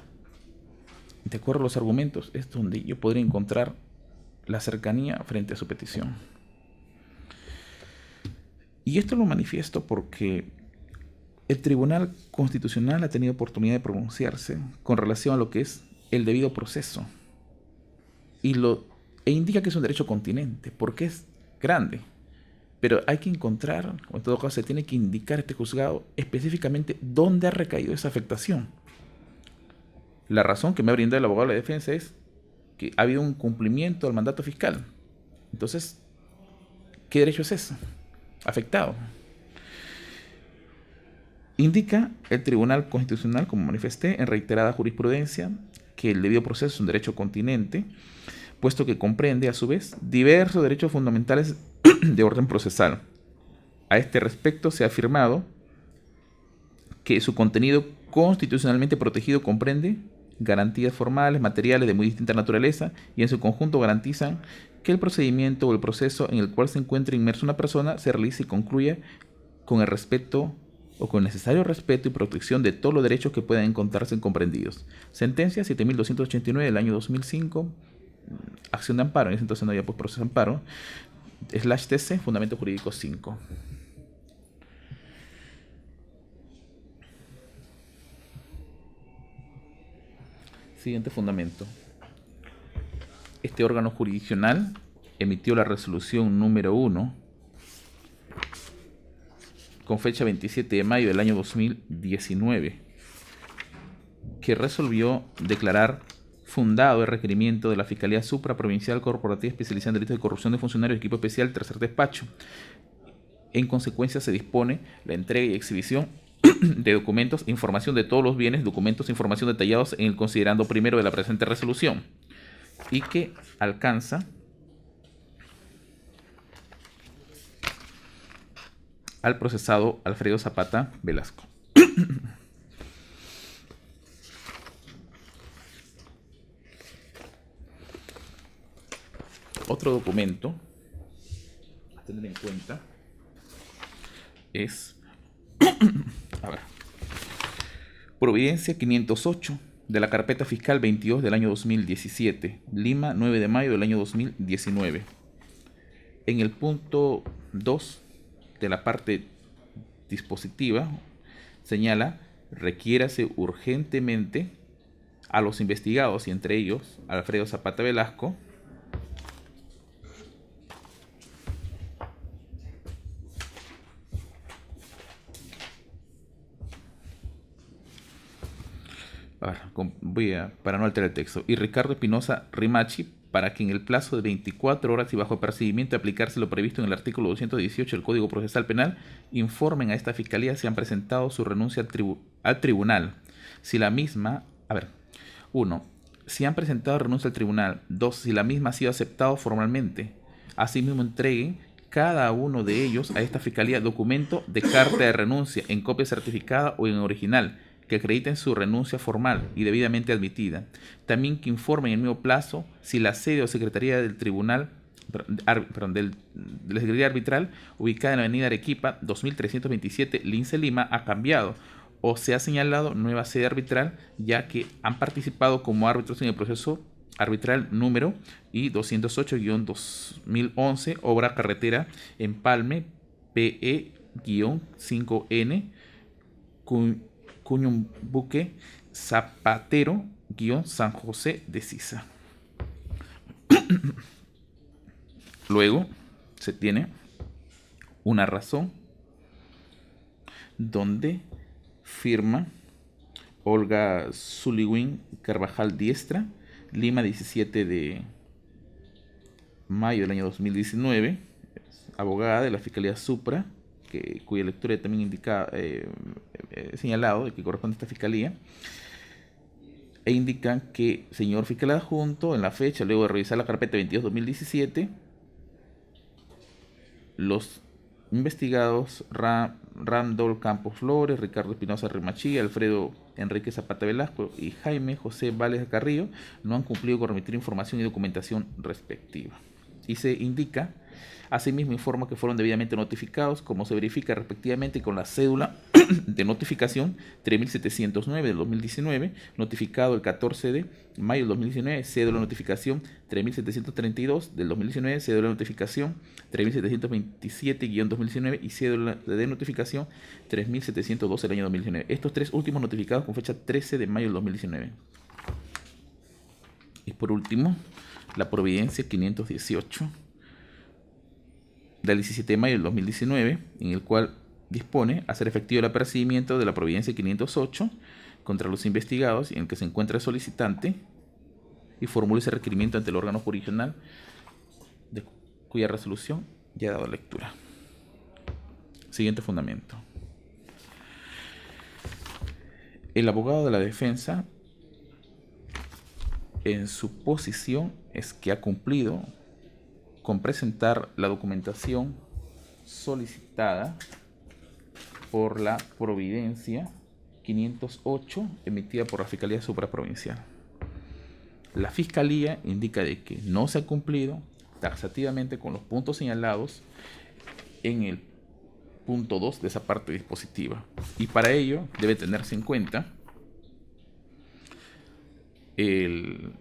de acuerdo a los argumentos, es donde yo podría encontrar la cercanía frente a su petición. Y esto lo manifiesto porque el Tribunal Constitucional ha tenido oportunidad de pronunciarse con relación a lo que es el debido proceso e indica que es un derecho continente, porque es grande. Pero hay que encontrar, o en todo caso se tiene que indicar este juzgado específicamente dónde ha recaído esa afectación. La razón que me ha brindado el abogado de la defensa es que ha habido un cumplimiento al mandato fiscal. Entonces, ¿qué derecho es ese afectado? Indica el Tribunal Constitucional, como manifesté en reiterada jurisprudencia, que el debido proceso es un derecho continente, puesto que comprende, a su vez, diversos derechos fundamentales de orden procesal. A este respecto se ha afirmado que su contenido constitucionalmente protegido comprende garantías formales, materiales de muy distinta naturaleza, y en su conjunto garantizan que el procedimiento o el proceso en el cual se encuentre inmersa una persona se realice y concluya con el respeto o con el necesario respeto y protección de todos los derechos que puedan encontrarse comprendidos. Sentencia 7289 del año 2005, acción de amparo, en ese entonces no había pues proceso de amparo, /TC, fundamento jurídico 5. Siguiente fundamento. Este órgano jurisdiccional emitió la resolución número 1 con fecha 27 de mayo del año 2019, que resolvió declarar fundado el requerimiento de la Fiscalía Supraprovincial Corporativa Especializada en Delitos de Corrupción de Funcionarios, Equipo Especial, Tercer Despacho. En consecuencia, se dispone la entrega y exhibición de documentos, información de todos los bienes, documentos, información detallados en el considerando primero de la presente resolución, y que alcanza al procesado Alfredo Zapata Velasco. Otro documento a tener en cuenta es Providencia 508 de la carpeta fiscal 22 del año 2017, Lima, 9 de mayo del año 2019. En el punto 2 de la parte dispositiva señala: requiérase urgentemente a los investigados, y entre ellos Alfredo Zapata Velasco, para no alterar el texto, y Ricardo Espinosa Rimachi, para que en el plazo de 24 horas y bajo procedimiento de aplicarse lo previsto en el artículo 218 del Código Procesal Penal, informen a esta Fiscalía si han presentado su renuncia al tribunal. Si la misma, 1. Si han presentado renuncia al tribunal. 2. Si la misma ha sido aceptada formalmente. Asimismo, entreguen cada uno de ellos a esta Fiscalía documento de carta de renuncia en copia certificada o en original, que acrediten su renuncia formal y debidamente admitida. También que informen en el mismo plazo si la sede o secretaría del tribunal, de la Secretaría Arbitral, ubicada en la avenida Arequipa, 2327, Lince, Lima, ha cambiado o se ha señalado nueva sede arbitral, ya que han participado como árbitros en el proceso arbitral número I-208-2011, obra carretera Empalme, PE-5N, Cuñumbuque, Zapatero, San José de Sisa. Luego se tiene una razón donde firma Olga Zuliwin Carvajal Diestra, Lima, 17 de mayo del año 2019, abogada de la Fiscalía Supra, cuya lectura también indica, señalado de que corresponde a esta Fiscalía, e indican que señor fiscal adjunto, en la fecha, luego de revisar la carpeta 22-2017, los investigados Randall Campos Flores, Ricardo Espinosa Rimachi, Alfredo Enrique Zapata Velasco y Jaime José Vales Carrillo no han cumplido con remitir información y documentación respectiva. y se indica, asimismo informa que fueron debidamente notificados, como se verifica respectivamente con la cédula de notificación 3709 del 2019, notificado el 14 de mayo del 2019, cédula de notificación 3732 del 2019, cédula de notificación 3727-2019 y cédula de notificación 3712 del año 2019. Estos tres últimos notificados con fecha 13 de mayo del 2019. Y por último, la providencia 518 del 17 de mayo del 2019, en el cual dispone hacer efectivo el apercibimiento de la providencia 508 contra los investigados, en el que se encuentra el solicitante, y formula ese requerimiento ante el órgano jurisdiccional, de cuya resolución ya he dado lectura. Siguiente fundamento. El abogado de la defensa, en su posición, es que ha cumplido con presentar la documentación solicitada por la providencia 508 emitida por la Fiscalía Supraprovincial. La Fiscalía indica de que no se ha cumplido taxativamente con los puntos señalados en el punto 2 de esa parte dispositiva, y para ello debe tenerse en cuenta el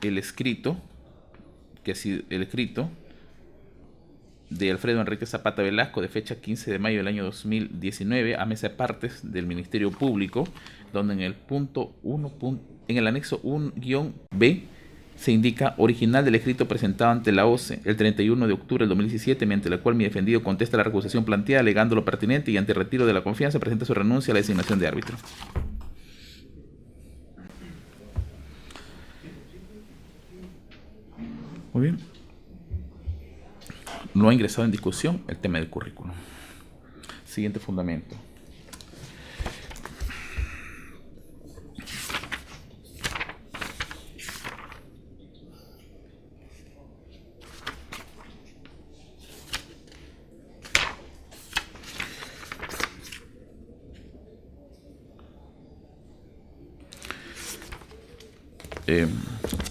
escrito, que ha sido el escrito de Alfredo Enrique Zapata Velasco, de fecha 15 de mayo del año 2019, a mesa de partes del Ministerio Público, donde en el punto 1, en el anexo 1-B, se indica: original del escrito presentado ante la OCE el 31 de octubre del 2017, mediante la cual mi defendido contesta la recusación planteada alegando lo pertinente, y ante retiro de la confianza presenta su renuncia a la designación de árbitro. Muy bien. No ha ingresado en discusión el tema del currículum. Siguiente fundamento.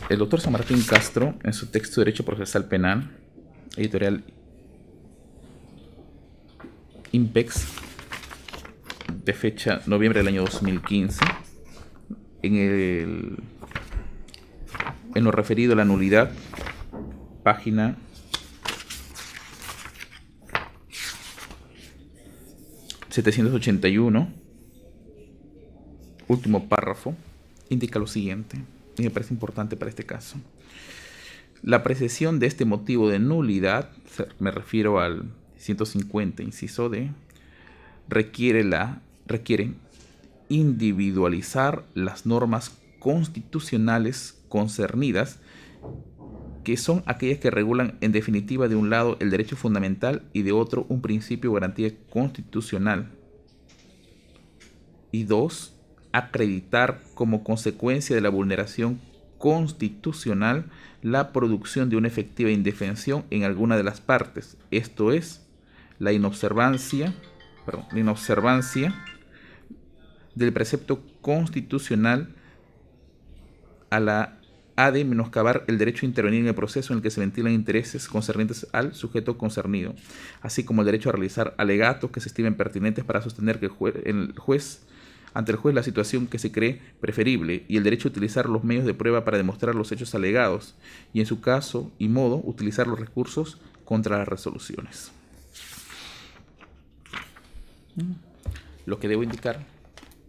El doctor San Martín Castro, en su texto de Derecho Procesal Penal, editorial IMPEX, de fecha noviembre del año 2015, en lo referido a la nulidad, página 781, último párrafo, indica lo siguiente, y me parece importante para este caso. La apreciación de este motivo de nulidad, me refiero al 150, inciso D, requiere individualizar las normas constitucionales concernidas, que son aquellas que regulan en definitiva de un lado el derecho fundamental y de otro un principio o garantía constitucional. Y dos, acreditar como consecuencia de la vulneración constitucional la producción de una efectiva indefensión en alguna de las partes, esto es, la inobservancia del precepto constitucional ha de menoscabar el derecho a intervenir en el proceso en el que se ventilan intereses concernientes al sujeto concernido, así como el derecho a realizar alegatos que se estimen pertinentes para sostener que ante el juez la situación que se cree preferible, y el derecho a utilizar los medios de prueba para demostrar los hechos alegados, y en su caso y modo utilizar los recursos contra las resoluciones. Lo que debo indicar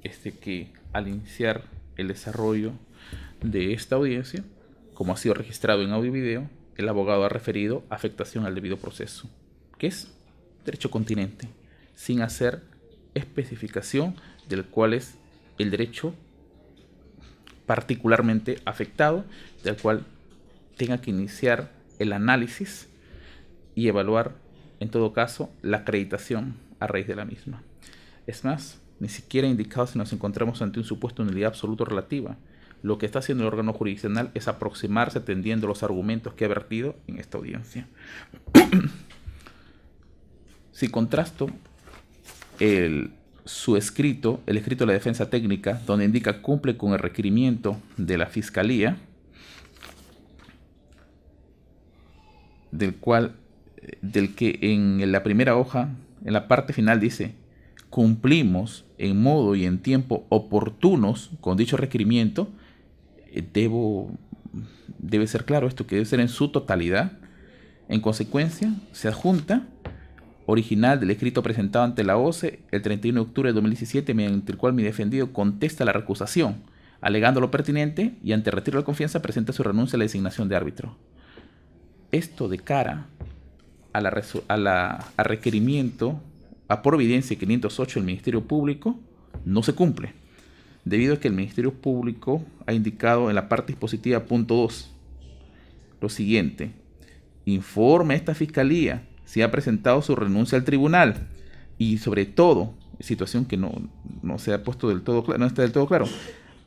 es de que al iniciar el desarrollo de esta audiencia, como ha sido registrado en audio y video, el abogado ha referido afectación al debido proceso, que es derecho continente, sin hacer especificación del cual es el derecho particularmente afectado, del cual tenga que iniciar el análisis y evaluar, en todo caso, la acreditación a raíz de la misma. Es más, ni siquiera indicado si nos encontramos ante un supuesto de nulidad absoluta o relativa. Lo que está haciendo el órgano jurisdiccional es aproximarse atendiendo los argumentos que ha vertido en esta audiencia. Si contrasto su escrito, el escrito de la defensa técnica, donde indica cumple con el requerimiento de la Fiscalía, del que en la primera hoja, en la parte final dice: cumplimos en modo y en tiempo oportunos con dicho requerimiento, debe ser claro esto, que debe ser en su totalidad. En consecuencia, se adjunta original del escrito presentado ante la OCE el 31 de octubre de 2017, mediante el cual mi defendido contesta la recusación, alegando lo pertinente, y ante retiro de confianza presenta su renuncia a la designación de árbitro. Esto de cara a requerimiento, a providencia 508 del Ministerio Público, no se cumple, debido a que el Ministerio Público ha indicado en la parte dispositiva punto 2 lo siguiente: informe a esta Fiscalía si ha presentado su renuncia al tribunal, y sobre todo, situación que no se ha puesto del todo claro, no está del todo claro,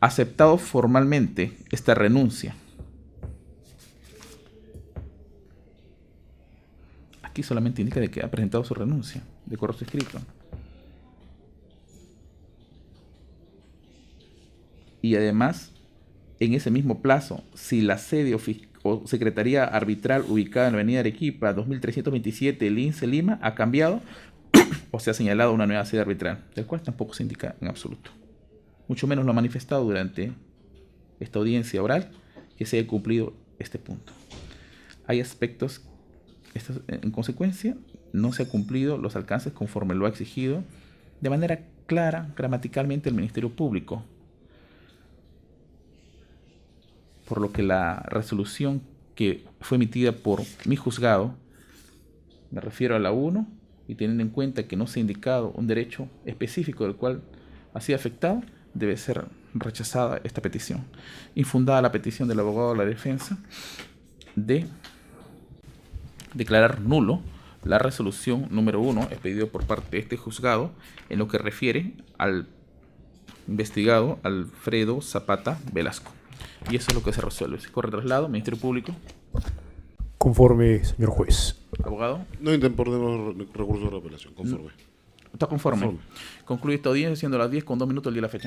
aceptado formalmente esta renuncia. Aquí solamente indica de que ha presentado su renuncia de correcto escrito. Y además, en ese mismo plazo, si la sede o Secretaría Arbitral ubicada en la Avenida Arequipa 2327, Lince, Lima, ha cambiado o se ha señalado una nueva sede arbitral, del cual tampoco se indica en absoluto. Mucho menos lo ha manifestado durante esta audiencia oral que se haya cumplido este punto. Hay aspectos, en consecuencia, no se ha cumplido los alcances conforme lo ha exigido de manera clara, gramaticalmente, el Ministerio Público. Por lo que la resolución que fue emitida por mi juzgado, me refiero a la 1, y teniendo en cuenta que no se ha indicado un derecho específico del cual ha sido afectado, debe ser rechazada esta petición. Infundada la petición del abogado de la defensa de declarar nulo la resolución número 1 expedido por parte de este juzgado en lo que refiere al investigado Alfredo Zapata Velasco. Y eso es lo que se resuelve. Se corre traslado, Ministerio Público. Conforme, señor juez. Abogado. No interponemos recurso de apelación. Conforme. ¿Está conforme? Concluye esta audiencia siendo las 10 con 2 minutos el día de la fecha.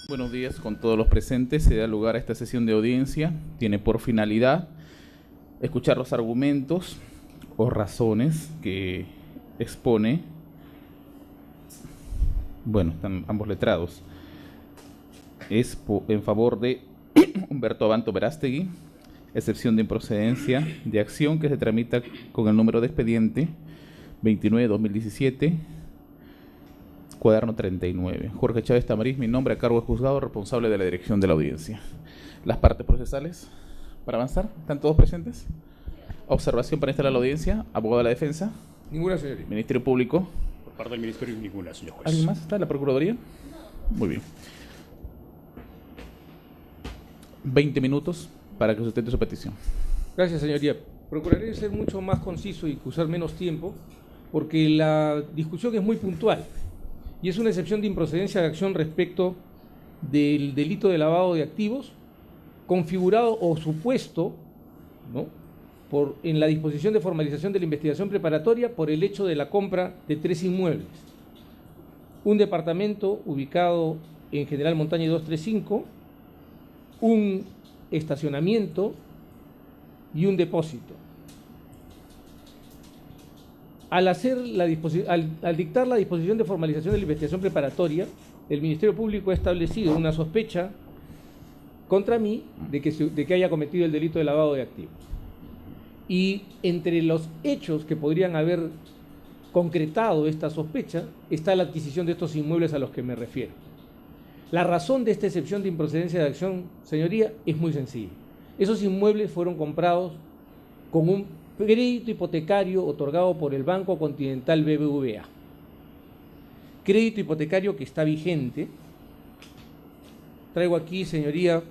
Buenos días con todos los presentes. Se da lugar a esta sesión de audiencia. Tiene por finalidad escuchar los argumentos o razones que expone, bueno, están ambos letrados. Es en favor de Humberto Abanto Verástegui, excepción de improcedencia de acción que se tramita con el número de expediente 29-2017, cuaderno 39. Jorge Chávez Tamariz, mi nombre, a cargo de juzgado, responsable de la dirección de la audiencia. Las partes procesales, para avanzar, ¿están todos presentes? Observación para instalar la audiencia, abogado de la defensa. Ninguna, señoría. Ministerio Público. Por parte del Ministerio, ninguna, señor juez. ¿Alguien más está? ¿La Procuraduría? Muy bien. 20 minutos para que sustente su petición. Gracias, señoría. Procuraré ser mucho más conciso y usar menos tiempo, porque la discusión es muy puntual y es una excepción de improcedencia de acción respecto del delito de lavado de activos configurado o supuesto, ¿no?, en la disposición de formalización de la investigación preparatoria por el hecho de la compra de 3 inmuebles. Un departamento ubicado en General Montaña 235, un estacionamiento y un depósito. Al dictar la disposición de formalización de la investigación preparatoria, el Ministerio Público ha establecido una sospecha contra mí de que haya cometido el delito de lavado de activos. Y entre los hechos que podrían haber concretado esta sospecha está la adquisición de estos inmuebles a los que me refiero. La razón de esta excepción de improcedencia de acción, señoría, es muy sencilla. Esos inmuebles fueron comprados con un crédito hipotecario otorgado por el Banco Continental BBVA. crédito hipotecario que está vigente. Traigo aquí, señoría,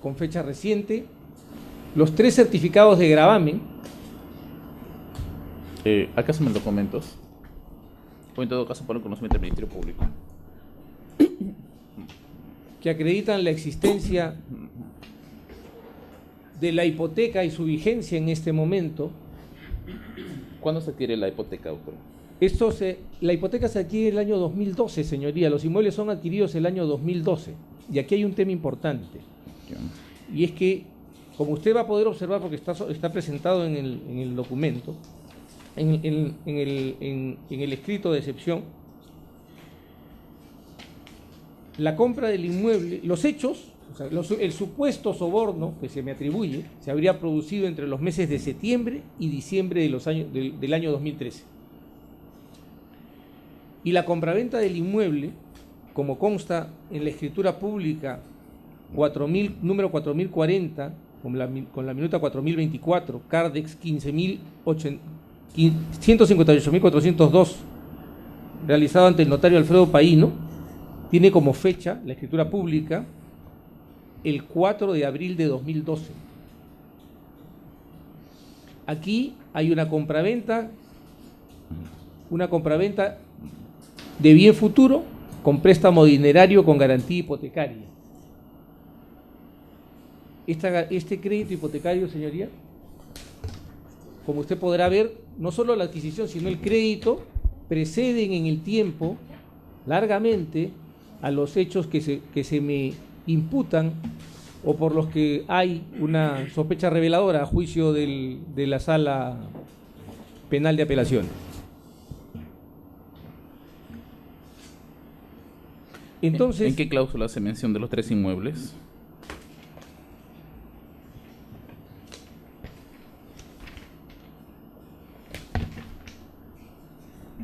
con fecha reciente, los 3 certificados de gravamen. Acá son los documentos. O en todo caso por el conocimiento del Ministerio Público. Que acreditan la existencia de la hipoteca y su vigencia en este momento. ¿Cuándo se adquiere la hipoteca, doctor? La hipoteca se adquiere el año 2012, señoría. Los inmuebles son adquiridos el año 2012. Y aquí hay un tema importante. Y es que, como usted va a poder observar, porque está presentado en el documento, en el escrito de excepción, la compra del inmueble, los hechos, o sea, el supuesto soborno que se me atribuye, se habría producido entre los meses de septiembre y diciembre del año 2013. Y la compraventa del inmueble, como consta en la escritura pública número 4040, con la minuta 4024, Cardex 158.402, realizado ante el notario Alfredo Paíno, tiene como fecha, la escritura pública, el 4 de abril de 2012. Aquí hay una compraventa de bien futuro con préstamo dinerario con garantía hipotecaria. Este crédito hipotecario, señoría, como usted podrá ver, no solo la adquisición, sino el crédito preceden en el tiempo largamente a los hechos que se me imputan o por los que hay una sospecha reveladora a juicio de la Sala Penal de Apelaciones. Entonces, ¿en qué cláusula hace mención de los 3 inmuebles?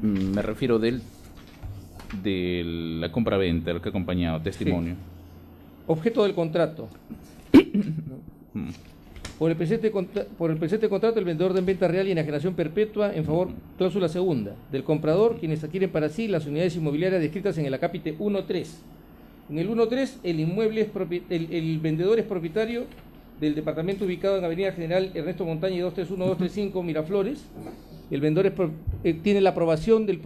Me refiero de la compra-venta, el que ha acompañado, testimonio. Sí. Objeto del contrato. Por el presente contrato, el vendedor da en venta real y enajenación perpetua en favor, cláusula segunda, del comprador, quienes adquieren para sí las unidades inmobiliarias descritas en el acápite 1.3. En el 1.3, el vendedor es propietario del departamento ubicado en Avenida General Ernesto Montaña y 231-235 Miraflores. El vendedor tiene la aprobación del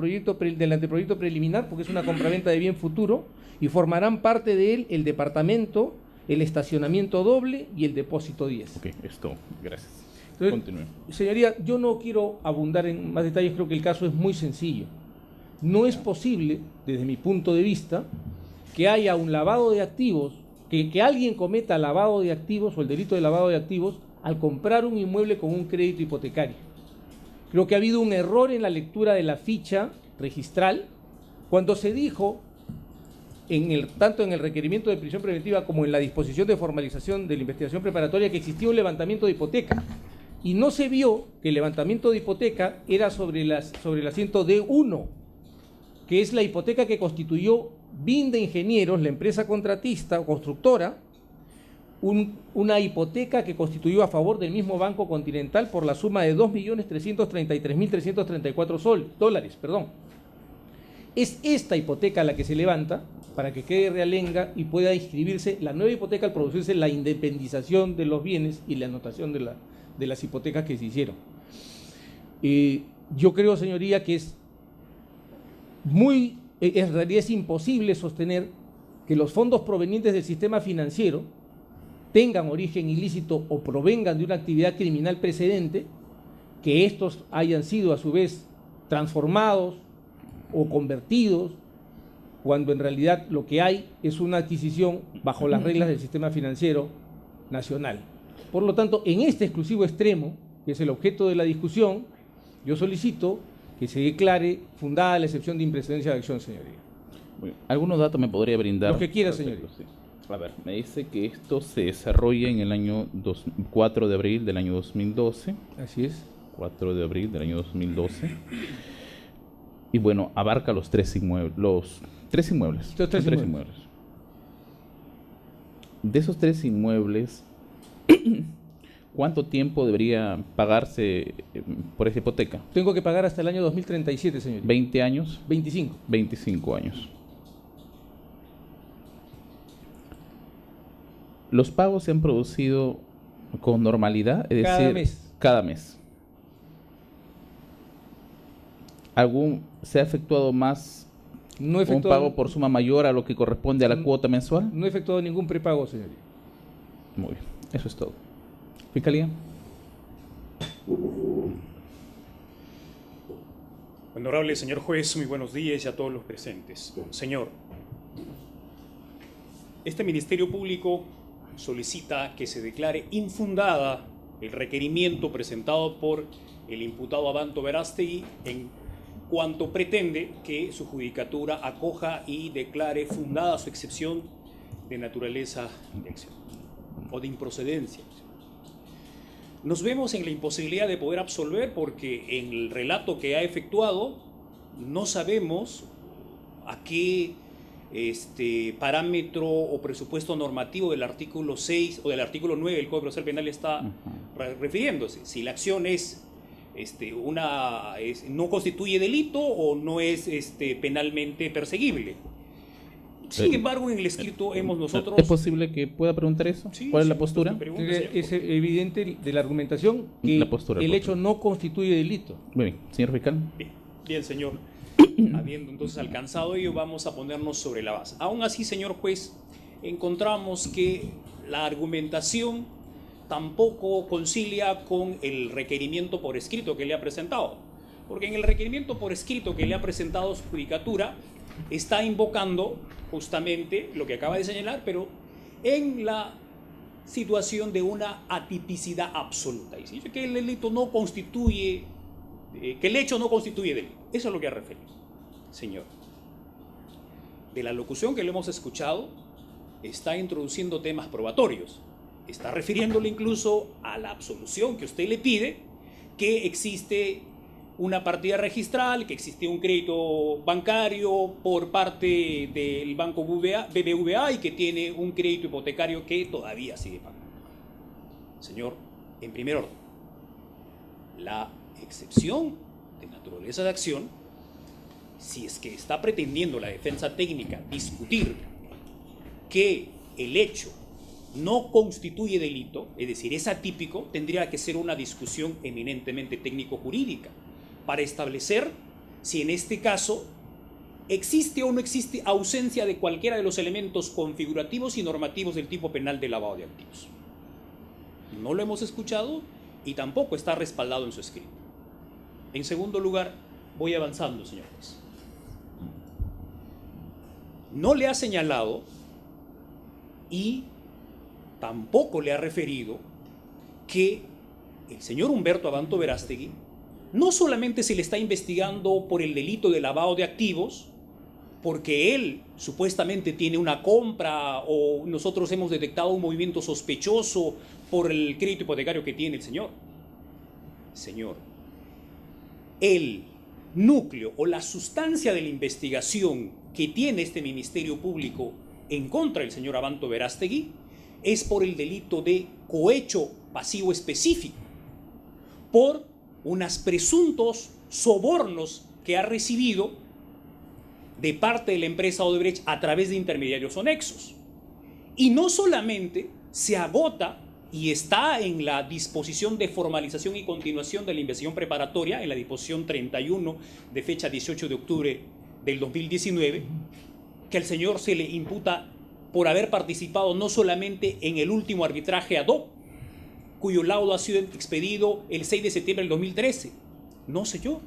anteproyecto preliminar, porque es una compraventa de bien futuro, y formarán parte de él el departamento, el estacionamiento doble y el depósito 10. Ok, esto, gracias. Entonces, continúe. Señoría, yo no quiero abundar en más detalles, creo que el caso es muy sencillo. No es posible, desde mi punto de vista, que haya un lavado de activos, que alguien cometa lavado de activos o el delito de lavado de activos al comprar un inmueble con un crédito hipotecario. Creo que ha habido un error en la lectura de la ficha registral cuando se dijo, tanto en el requerimiento de prisión preventiva como en la disposición de formalización de la investigación preparatoria, que existía un levantamiento de hipoteca. Y no se vio que el levantamiento de hipoteca era sobre el asiento D1, que es la hipoteca que constituyó BIN de Ingenieros, la empresa contratista o constructora, una hipoteca que constituyó a favor del mismo Banco Continental por la suma de $2.333.334. Es esta hipoteca la que se levanta para que quede realenga y pueda inscribirse la nueva hipoteca al producirse la independización de los bienes y la anotación de las hipotecas que se hicieron. Yo creo, señoría, que en realidad es imposible sostener que los fondos provenientes del sistema financiero tengan origen ilícito o provengan de una actividad criminal precedente, que estos hayan sido a su vez transformados o convertidos, cuando en realidad lo que hay es una adquisición bajo las reglas del sistema financiero nacional. Por lo tanto, en este exclusivo extremo, que es el objeto de la discusión, yo solicito que se declare fundada la excepción de imprecedencia de acción, señoría. Bueno, ¿algunos datos me podría brindar? Lo que quiera, señoría. Sí. A ver, me dice que esto se desarrolla en el año 4 de abril del año 2012. Así es. 4 de abril del año 2012. Y bueno, abarca los 3 inmuebles. Los 3 inmuebles. De esos 3 inmuebles, ¿cuánto tiempo debería pagarse por esa hipoteca? Tengo que pagar hasta el año 2037, señor. ¿20 años? 25. 25 años. ¿Los pagos se han producido con normalidad? Es Cada decir, mes. cada mes. ¿Se ha efectuado más No he un pago por suma mayor a lo que corresponde a la cuota mensual? No he efectuado ningún prepago, señoría. Muy bien, eso es todo. Fiscalía. Honorable señor juez, muy buenos días y a todos los presentes. Señor, este Ministerio Público solicita que se declare infundada el requerimiento presentado por el imputado Abanto Verástegui en cuanto pretende que su judicatura acoja y declare fundada su excepción de naturaleza de acción o de improcedencia. Nos vemos en la imposibilidad de poder absolver porque en el relato que ha efectuado no sabemos a qué parámetro o presupuesto normativo del artículo 6 o del artículo 9 del Código Procesal Penal está refiriéndose. Si la acción es no constituye delito o no es penalmente perseguible. Sin embargo, en el escrito hemos nosotros... ¿Es posible que pueda preguntar eso? Sí, ¿Cuál es sí, la postura? Es evidente de la argumentación que La postura, el hecho no constituye delito. Muy bien, señor fiscal. Bien, señor. Habiendo entonces alcanzado ello, vamos a ponernos sobre la base. Aún así, señor juez, encontramos que la argumentación tampoco concilia con el requerimiento por escrito que le ha presentado. Porque en el requerimiento por escrito que le ha presentado su judicatura, está invocando justamente lo que acaba de señalar, pero en la situación de una atipicidad absoluta. Y dice que el delito no constituye, que el hecho no constituye delito. Eso es lo que ha referido. Señor, de la locución que le hemos escuchado, está introduciendo temas probatorios. Está refiriéndole incluso a la absolución que usted le pide, que existe una partida registral, que existe un crédito bancario por parte del banco BBVA y que tiene un crédito hipotecario que todavía sigue pagando. Señor, en primer orden, la excepción de naturaleza de acción, si es que está pretendiendo la defensa técnica discutir que el hecho no constituye delito, es decir, es atípico, tendría que ser una discusión eminentemente técnico-jurídica para establecer si en este caso existe o no existe ausencia de cualquiera de los elementos configurativos y normativos del tipo penal de lavado de activos. No lo hemos escuchado y tampoco está respaldado en su escrito. En segundo lugar, voy avanzando, señor juez. No le ha señalado y tampoco le ha referido que el señor Humberto Abanto Verástegui no solamente se le está investigando por el delito de lavado de activos, porque él supuestamente tiene una compra o nosotros hemos detectado un movimiento sospechoso por el crédito hipotecario que tiene el señor. Señor, el núcleo o la sustancia de la investigación que tiene este Ministerio Público en contra del señor Abanto Verástegui es por el delito de cohecho pasivo específico, por unos presuntos sobornos que ha recibido de parte de la empresa Odebrecht a través de intermediarios o nexos. Y no solamente se agota y está en la disposición de formalización y continuación de la investigación preparatoria, en la disposición 31 de fecha 18 de octubre del 2019, que al señor se le imputa por haber participado no solamente en el último arbitraje ad hoc, cuyo laudo ha sido expedido el 6 de septiembre del 2013. No, señor.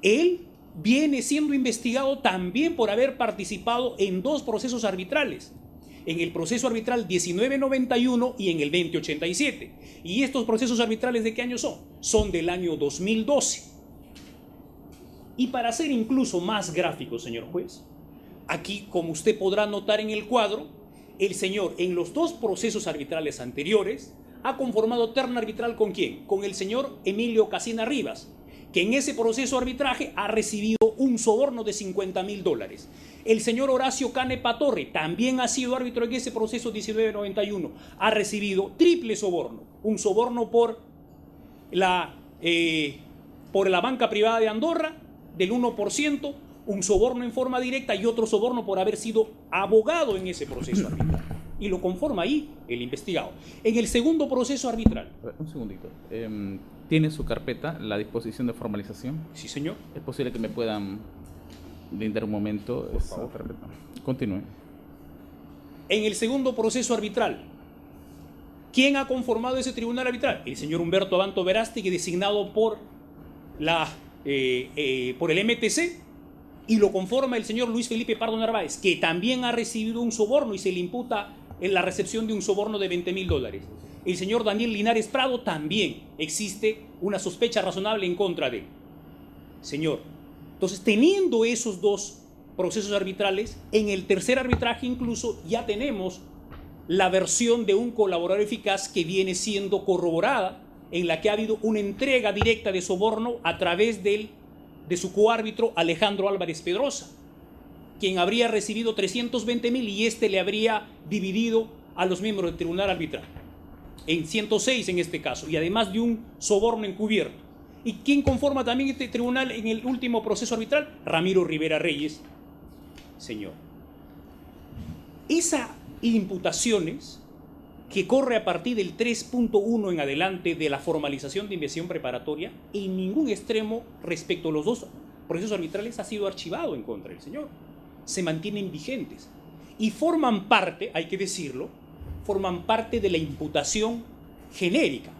Él viene siendo investigado también por haber participado en dos procesos arbitrales, en el proceso arbitral 1991 y en el 2087. ¿Y estos procesos arbitrales de qué año son? Son del año 2012. Y para ser incluso más gráfico, señor juez, aquí, como usted podrá notar en el cuadro, el señor en los dos procesos arbitrales anteriores ha conformado terna arbitral ¿con quién? Con el señor Emilio Casina Rivas, que en ese proceso de arbitraje ha recibido un soborno de $50.000. El señor Horacio Canepa Torre también ha sido árbitro en ese proceso 1991, ha recibido triple soborno. un soborno por la banca privada de Andorra del 1%, un soborno en forma directa y otro soborno por haber sido abogado en ese proceso arbitral. Y lo conforma ahí el investigado. En el segundo proceso arbitral. Un segundito. ¿Tiene su carpeta la disposición de formalización? Sí, señor. ¿Es posible que me puedan brindar un momento esa carpeta? Continúe. En el segundo proceso arbitral, ¿quién ha conformado ese tribunal arbitral? El señor Humberto Abanto Verástegui, designado por el MTC, y lo conforma el señor Luis Felipe Pardo Narváez, que también ha recibido un soborno y se le imputa en la recepción de un soborno de $20.000. El señor Daniel Linares Prado también existe una sospecha razonable en contra de él. Señor, entonces teniendo esos dos procesos arbitrales, en el tercer arbitraje incluso ya tenemos la versión de un colaborador eficaz que viene siendo corroborada, en la que ha habido una entrega directa de soborno a través de su coárbitro Alejandro Álvarez Pedrosa, quien habría recibido 320.000 y este le habría dividido a los miembros del tribunal arbitral en 106 en este caso, y además de un soborno encubierto. ¿Y quién conforma también este tribunal en el último proceso arbitral? Ramiro Rivera Reyes. Señor, esas imputaciones que corre a partir del 3.1 en adelante de la formalización de investigación preparatoria, en ningún extremo respecto a los dos procesos arbitrales ha sido archivado en contra del señor. Se mantienen vigentes y forman parte, hay que decirlo, forman parte de la imputación genérica.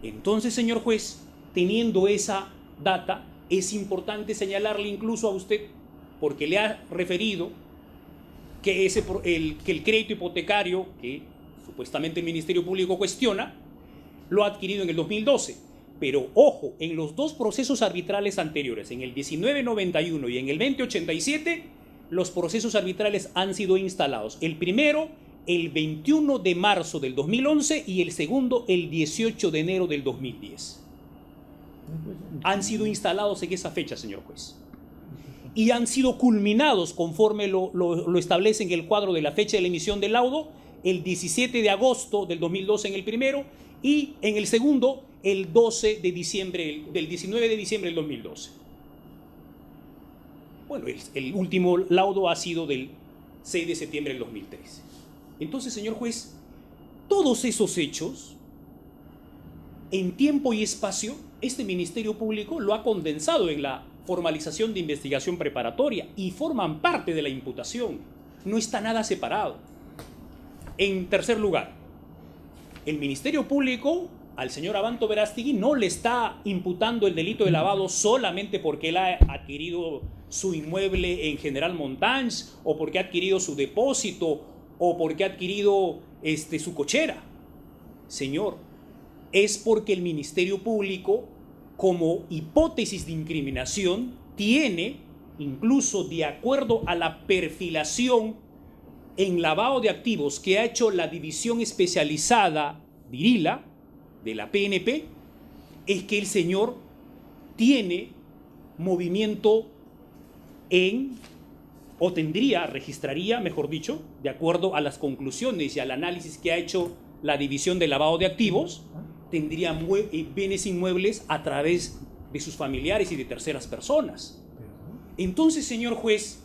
Entonces, señor juez, teniendo esa data, es importante señalarle incluso a usted, porque le ha referido que el crédito hipotecario que supuestamente el Ministerio Público cuestiona, lo ha adquirido en el 2012. Pero ojo, en los dos procesos arbitrales anteriores, en el 1991 y en el 2087, los procesos arbitrales han sido instalados. El primero, el 21 de marzo del 2011 y el segundo, el 18 de enero del 2010. Han sido instalados en esa fecha, señor juez. Y han sido culminados conforme lo establece en el cuadro de la fecha de la emisión del laudo, el 17 de agosto del 2012 en el primero y en el segundo, el 12 de diciembre, del 19 de diciembre del 2012. Bueno, el último laudo ha sido del 6 de septiembre del 2013. Entonces, señor juez, todos esos hechos, en tiempo y espacio, este Ministerio Público lo ha condensado en la formalización de investigación preparatoria y forman parte de la imputación. No está nada separado. En tercer lugar, el Ministerio Público al señor Abanto Verástegui no le está imputando el delito de lavado solamente porque él ha adquirido su inmueble en General Montanch o porque ha adquirido su depósito o porque ha adquirido su cochera. Señor, es porque el Ministerio Público, como hipótesis de incriminación, tiene, incluso de acuerdo a la perfilación en lavado de activos que ha hecho la división especializada Virila de la PNP, es que el señor tiene movimiento registraría, mejor dicho, de acuerdo a las conclusiones y al análisis que ha hecho la división de lavado de activos, tendría bienes inmuebles a través de sus familiares y de terceras personas. Entonces, señor juez,